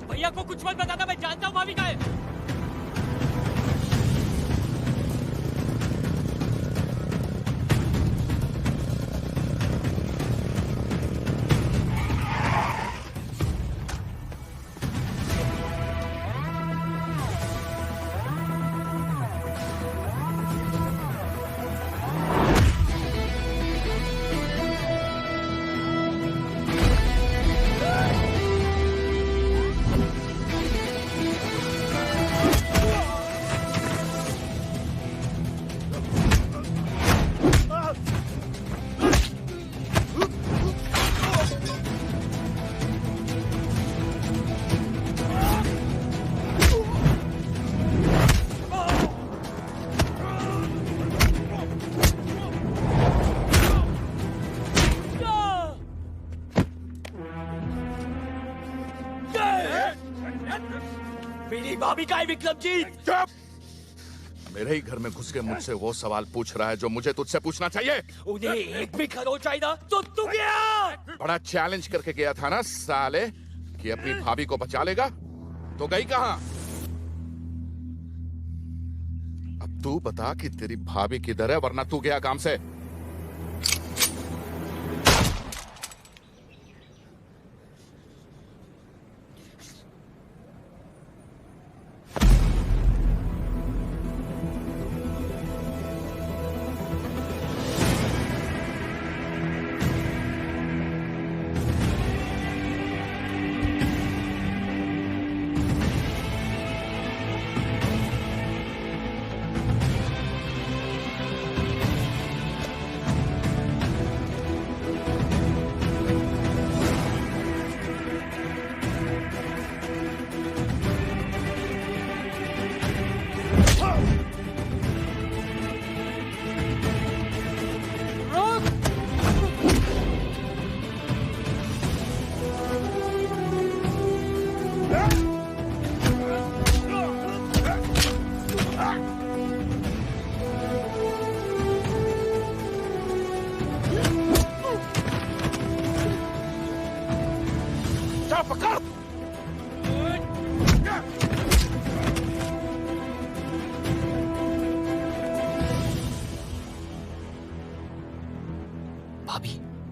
भैया को कुछ मत बताना, मैं जानता हूँ भाभी का है। मेरी भाभी का है विक्रमजीत। चुप! मेरे ही घर में घुस के मुझसे वो सवाल पूछ रहा है जो मुझे तुझसे पूछना चाहिए। उन्हें एक भी खरोच चाहिए था तो तू गया। बड़ा चैलेंज करके गया था ना साले कि अपनी भाभी को बचा लेगा, तो गई कहां? अब तू बता कि तेरी भाभी किधर है, वरना तू गया काम से।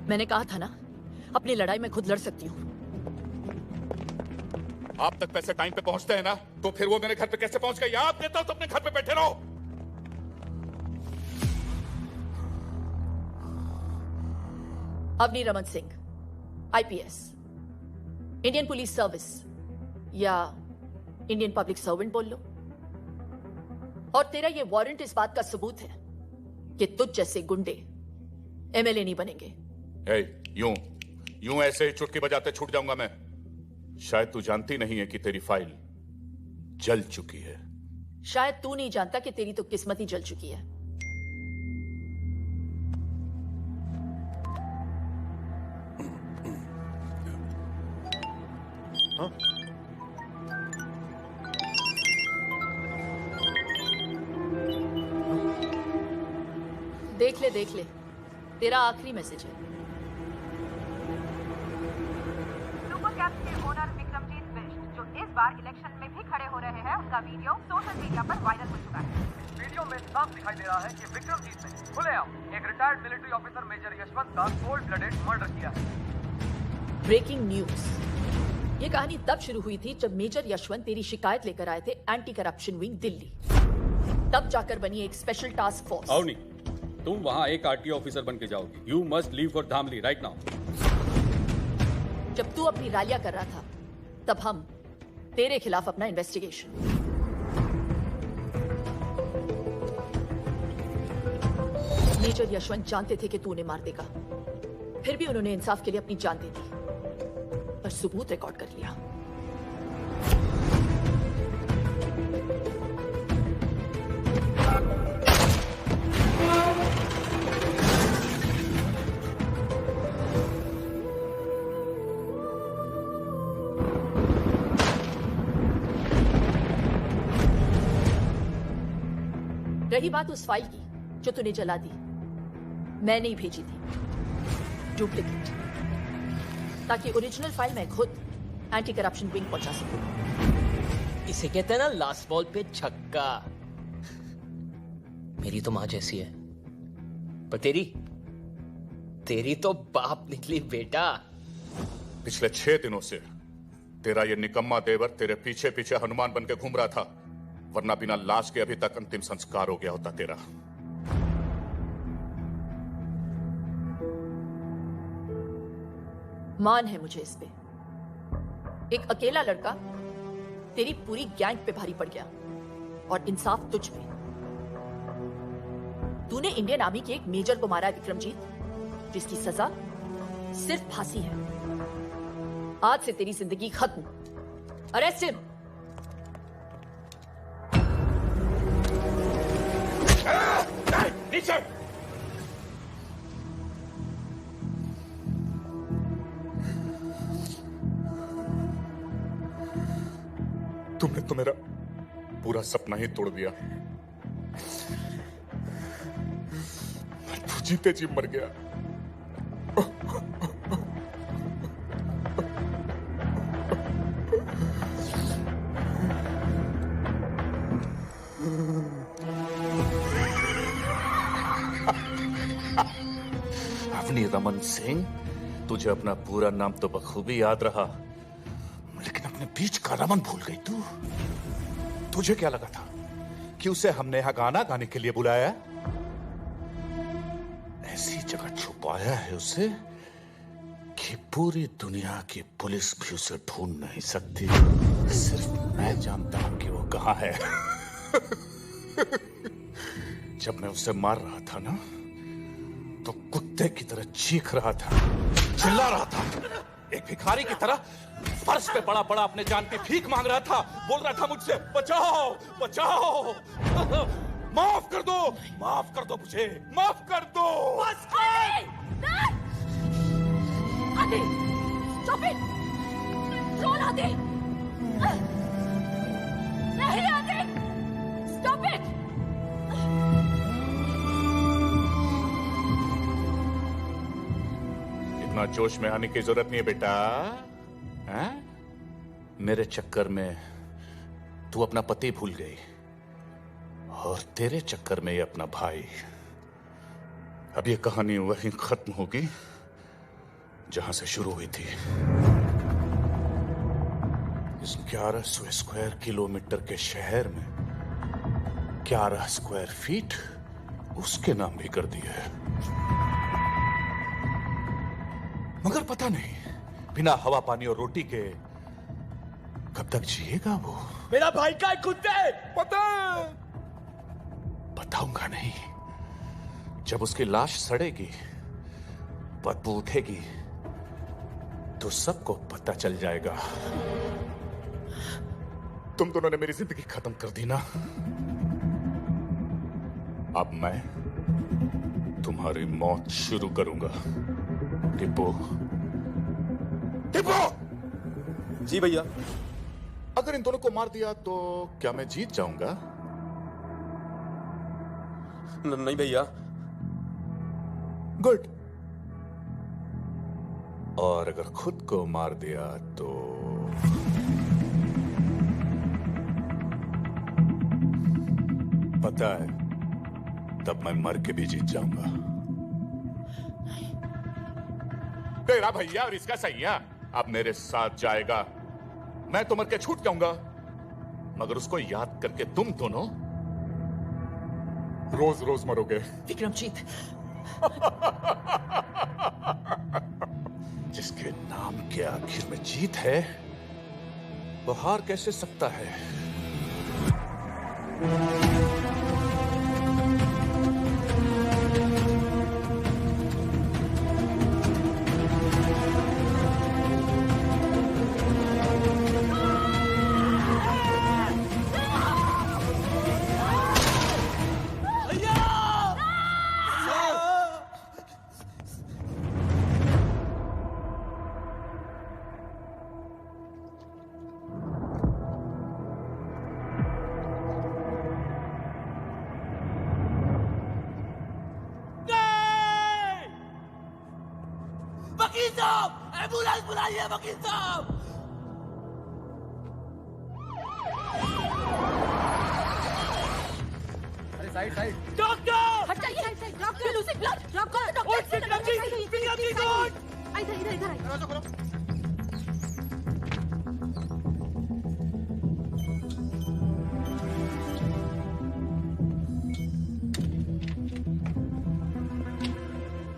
मैंने कहा था ना, अपनी लड़ाई में खुद लड़ सकती हूँ। आप तक पैसे टाइम पे पहुंचते हैं ना, तो फिर वो मेरे घर पे कैसे पहुंच गई? आप देता हो तो अपने घर पे बैठे रहो। Avni Raman Singh, IPS, Indian police service या इंडियन पब्लिक सर्वेंट बोल लो। और तेरा ये वारंट इस बात का सबूत है कि तुझ जैसे गुंडे एमएलए नहीं बनेंगे। यूं ऐसे ही चुटकी बजाते छूट जाऊंगा मैं? शायद तू जानती नहीं है कि तेरी फाइल जल चुकी है। शायद तू नहीं जानता कि तेरी तो किस्मत ही जल चुकी है। हाँ? देख ले, तेरा आखिरी मैसेज है। सुपर कैप्स के ओनर विक्रमजीत बिष्ट, जो इस बार इलेक्शन में भी खड़े हो रहे हैं, उनका वीडियो सोशल मीडिया पर वायरल हो चुका है। वीडियो में साफ दिखाई दे रहा है कि विक्रमजीत ने खुलेआम एक retired military officer major Yashwant का कोल्ड ब्लडेड मर्डर किया है। Breaking news. ये कहानी तब शुरू हुई थी जब मेजर यशवंत तेरी शिकायत लेकर आए थे एंटी करप्शन विंग दिल्ली। तब जाकर बनी एक स्पेशल टास्क फोर्स। अवनी, तुम वहां एक आरटीओ ऑफिसर बन के जाओगी। You must leave for Dhamli right now. जब तू अपनी रैलियां कर रहा था, तब हम तेरे खिलाफ अपना इन्वेस्टिगेशन। मेजर यशवंत जानते थे कि तू उन्हें मार देगा, फिर भी उन्होंने इंसाफ के लिए अपनी जान दे दी, पर सबूत रिकॉर्ड कर लिया। रही बात उस फाइल की जो तूने जला दी, मैं नहीं भेजी थी, डुप्लीकेट, ताकि ओरिजिनल फाइल मैं खुद एंटी करप्शन विंग पहुंचा सकूं। इसे कहते हैं ना लास्ट बॉल पे छक्का। मेरी तो माँ जैसी है, पर तेरी तो बाप निकली बेटा। पिछले 6 दिनों से तेरा ये निकम्मा देवर तेरे पीछे पीछे हनुमान बन के घूम रहा था, वरना बिना लाश के अभी तक अंतिम संस्कार हो गया होता तेरा। मान है मुझे इस पे। एक अकेला लड़का तेरी पूरी गैंग पे भारी पड़ गया और इंसाफ तुझ पे। तूने इंडियन आर्मी के एक मेजर को मारा है विक्रमजीत, जिसकी सजा सिर्फ फांसी है। आज से तेरी जिंदगी खत्म। Arrest him. नीचे। तुमने तो मेरा पूरा सपना ही तोड़ दिया। मैं तो जीते जी मर गया। अवनी रमन सिंह, तुझे अपना पूरा नाम तो बखूबी याद रहा, लेकिन अपने बीच का रमन भूल गई तू। तुझे क्या लगा था कि उसे हमने यहां गाना गाने के लिए बुलाया? ऐसी जगह छुपाया है उसे कि पूरी दुनिया की पुलिस भी उसे ढूंढ नहीं सकती। सिर्फ मैं जानता हूं कि वो कहां है। जब मैं उसे मार रहा था ना, तो कुत्ते की तरह चीख रहा था, चिल्ला रहा था, एक भिखारी की तरह फर्श पे पड़ा पड़ा अपने जान की भीख मांग रहा था, बोल रहा था मुझसे बचाओ बचाओ, माफ कर दो मुझे, माफ कर दो। आदि, stop it! Roll आदि! नहीं आदि! Stop it! इतना जोश में आने की जरूरत नहीं है बेटा। हैं? मेरे चक्कर में तू अपना पति भूल गई, और तेरे चक्कर में ये अपना भाई। अब ये कहानी वहीं खत्म होगी जहां से शुरू हुई थी। इस 1100 स्क्वायर किलोमीटर के शहर में 11 स्क्वायर फीट उसके नाम भी कर दिए है। मगर पता नहीं बिना हवा पानी और रोटी के कब तक जिएगा वो। मेरा भाई का कुत्ते। बताऊंगा नहीं। जब उसकी लाश सड़ेगी, बदबू उठेगी, तो सबको पता चल जाएगा। तुम दोनों ने मेरी जिंदगी खत्म कर दी ना। अब मैं तुम्हारी मौत शुरू करूंगा। टिप्पो, टिप्पो! जी भैया। अगर इन दोनों को मार दिया तो क्या मैं जीत जाऊंगा? नहीं भैया। गुड। और अगर खुद को मार दिया तो पता है, तब मैं मर के भी जीत जाऊंगा। तेरा भैया और इसका सैया अब मेरे साथ जाएगा। मैं तो मर के छूट जाऊंगा, मगर उसको याद करके तुम दोनों रोज रोज मरोगे। विक्रमजीत, जिसके नाम के आखिर में जीत है, वो हार कैसे सकता है? वकील साहब, एम्बुलेंस बुलाइए वकील साहब। Side side. डॉक्टर! हट जाइए। Doctor losing blood. डॉक्टर उठ विक्रम जी, विक्रम जी उठ! इधर इधर दरवाजा खोलो।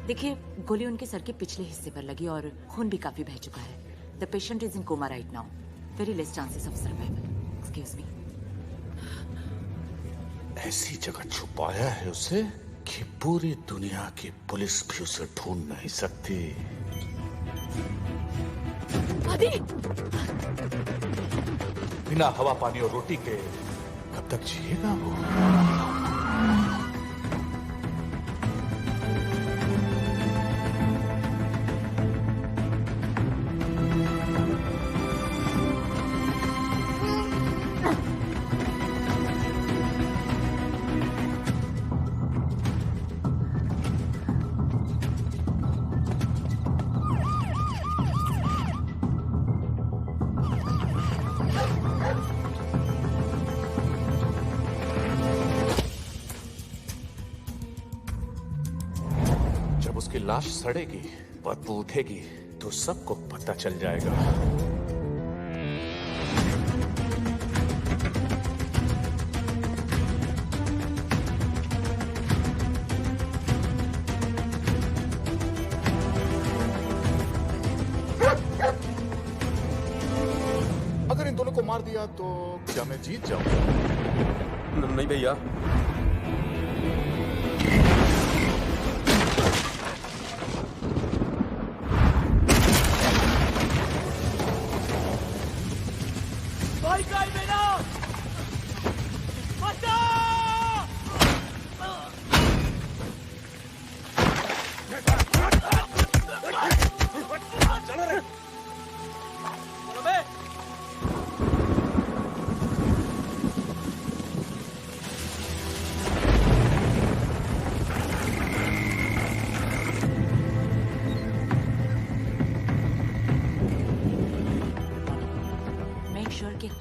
देखिए, गोली उनके सर के पिछले हिस्से पर लगी और खून भी काफी बह चुका है। The patient is in coma right now. Very less chances of survival. Excuse me. ऐसी जगह छुपाया है उसे कि पूरी दुनिया की पुलिस भी उसे ढूंढ नहीं सकती। आदि! बिना हवा पानी और रोटी के कब तक जिएगा वो? उसकी लाश सड़ेगी, बदबू उठेगी तो सबको पता चल जाएगा। अगर इन दोनों को मार दिया तो क्या मैं जीत जाऊंगा? नहीं भैया।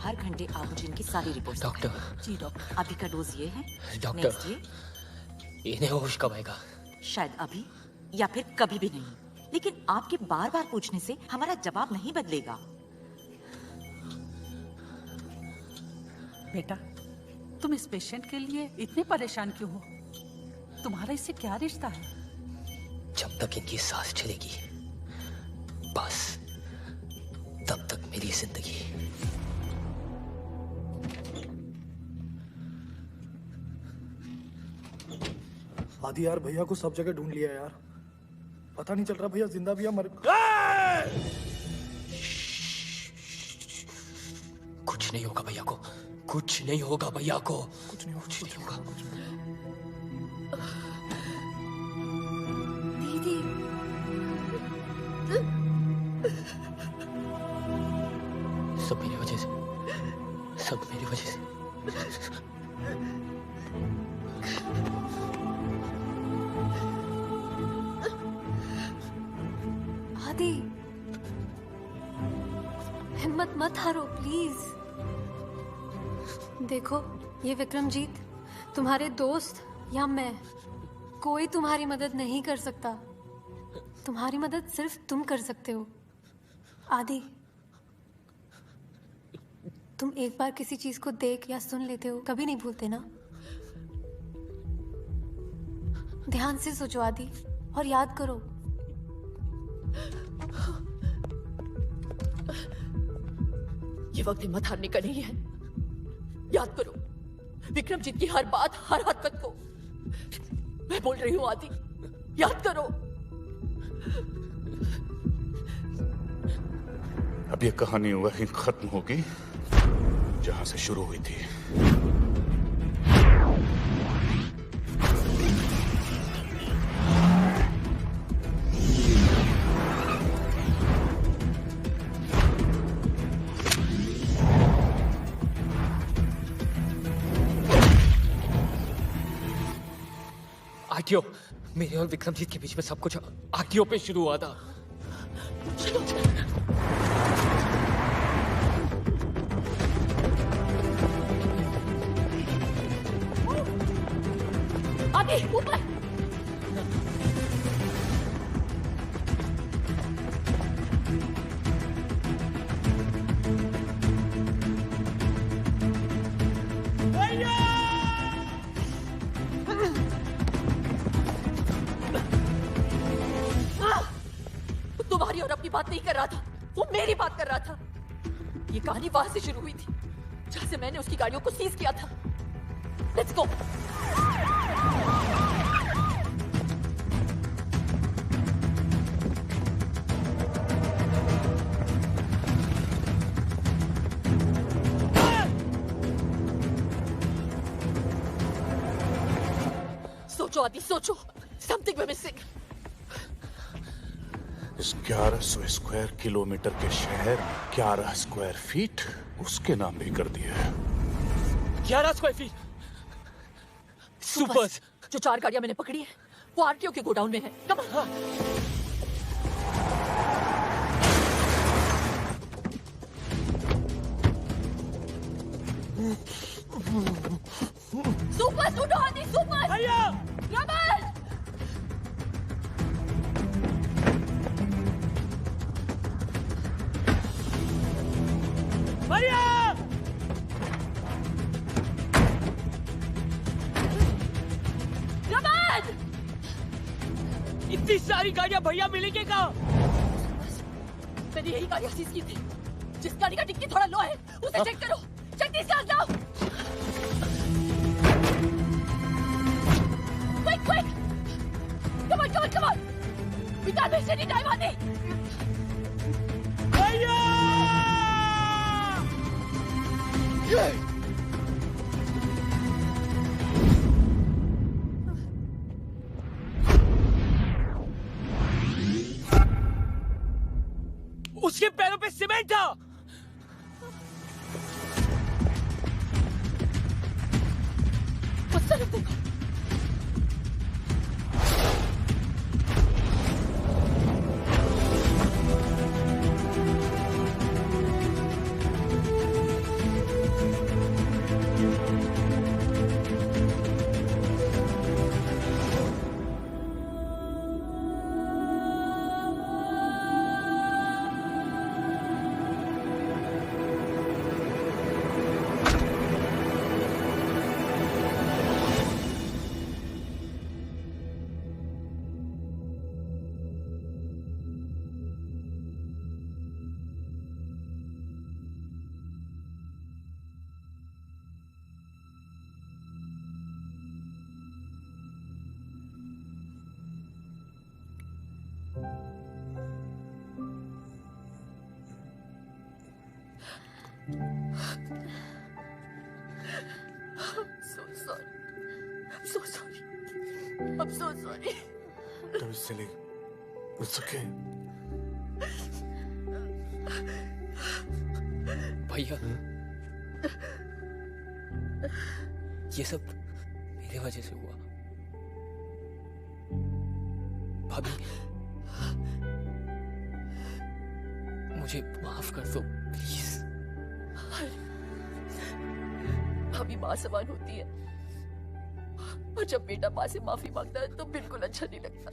हर घंटे आप मुझे इनकी सारी रिपोर्ट्स डॉक्टर। जी डॉक्टर, अभी का डोज ये है। डॉक्टर, नेक्स्ट ये। इन्हें होश कब आएगा? शायद अभी या फिर कभी भी नहीं, लेकिन आपके बार बार पूछने से हमारा जवाब नहीं बदलेगा। बेटा, तुम इस पेशेंट के लिए इतने परेशान क्यों हो? तुम्हारा इससे क्या रिश्ता है? जब तक इनकी सांस चलेगी, बस तब तक मेरी जिंदगी। आदि यार, भैया को सब जगह ढूंढ लिया यार, पता नहीं चल रहा भैया जिंदा भी या मर। कुछ नहीं होगा भैया को, कुछ नहीं होगा भैया को, कुछ नहीं होगा। दीदी, सब मेरी वजह से, सब मेरी वजह से। आदि, हिम्मत मत हारो प्लीज। देखो, ये विक्रमजीत, तुम्हारे दोस्त या मैं, कोई तुम्हारी मदद नहीं कर सकता। तुम्हारी मदद सिर्फ तुम कर सकते हो। आदि, तुम एक बार किसी चीज को देख या सुन लेते हो, कभी नहीं भूलते ना? ध्यान से सोचो आदि, और याद करो, ये वक्त हिम्मत हारने का नहीं है। याद करो विक्रमजीत की हर बात, हर हरकत को। मैं बोल रही हूँ आदि, याद करो। अब ये कहानी वहीं खत्म होगी जहां से शुरू हुई थी। आरटीओ, मेरे और विक्रमजीत के बीच में सब कुछ आरटीओ पे शुरू हुआ था। नहीं कर रहा था, वो मेरी बात कर रहा था। ये कहानी वहां से शुरू हुई थी जहां से मैंने उसकी गाड़ियों को सीज किया था। Let's go. सोचो आदि, सोचो। Something we're missing। 1100 square kilometre के शहर 11 स्क्वायर फीट उसके नाम भी कर दिया है। 11 स्क्वायर फीट। सुपर्स। जो 4 गाड़ियां मैंने पकड़ी है वो आरटीओ के गोडाउन में है। Come on. सुपर्स ढूंढो आदि, सुपर्स। भैया रमन! भैया रमन! इतनी सारी गाड़ियां भैया मिलेंगे कहाँ? मैंने यही गाड़ियां सीज की थी। जिस गाड़ी का डिक्की थोड़ा लो है उसे चेक करो। Check this car now. Quick quick, come on come on come on, we can't waste any time Adi. भैया उसके पैरों पे सीमेंट था। गुस्सा रुक देखो। So sorry. I'm so sorry. Don't be silly. It's okay. भैया ये सब मेरे वजह से हुआ। भाभी मुझे माफ कर दो प्लीज। भाभी माँ समान होती है और जब बेटा माँ से माफी मांगता है तो बिल्कुल अच्छा नहीं लगता।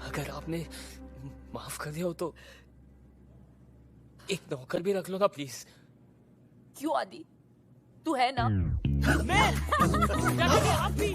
अगर आपने माफ कर दिया हो तो एक नौकर भी रख लो ना प्लीज। क्यों आदि, तू है ना? मैं आप भी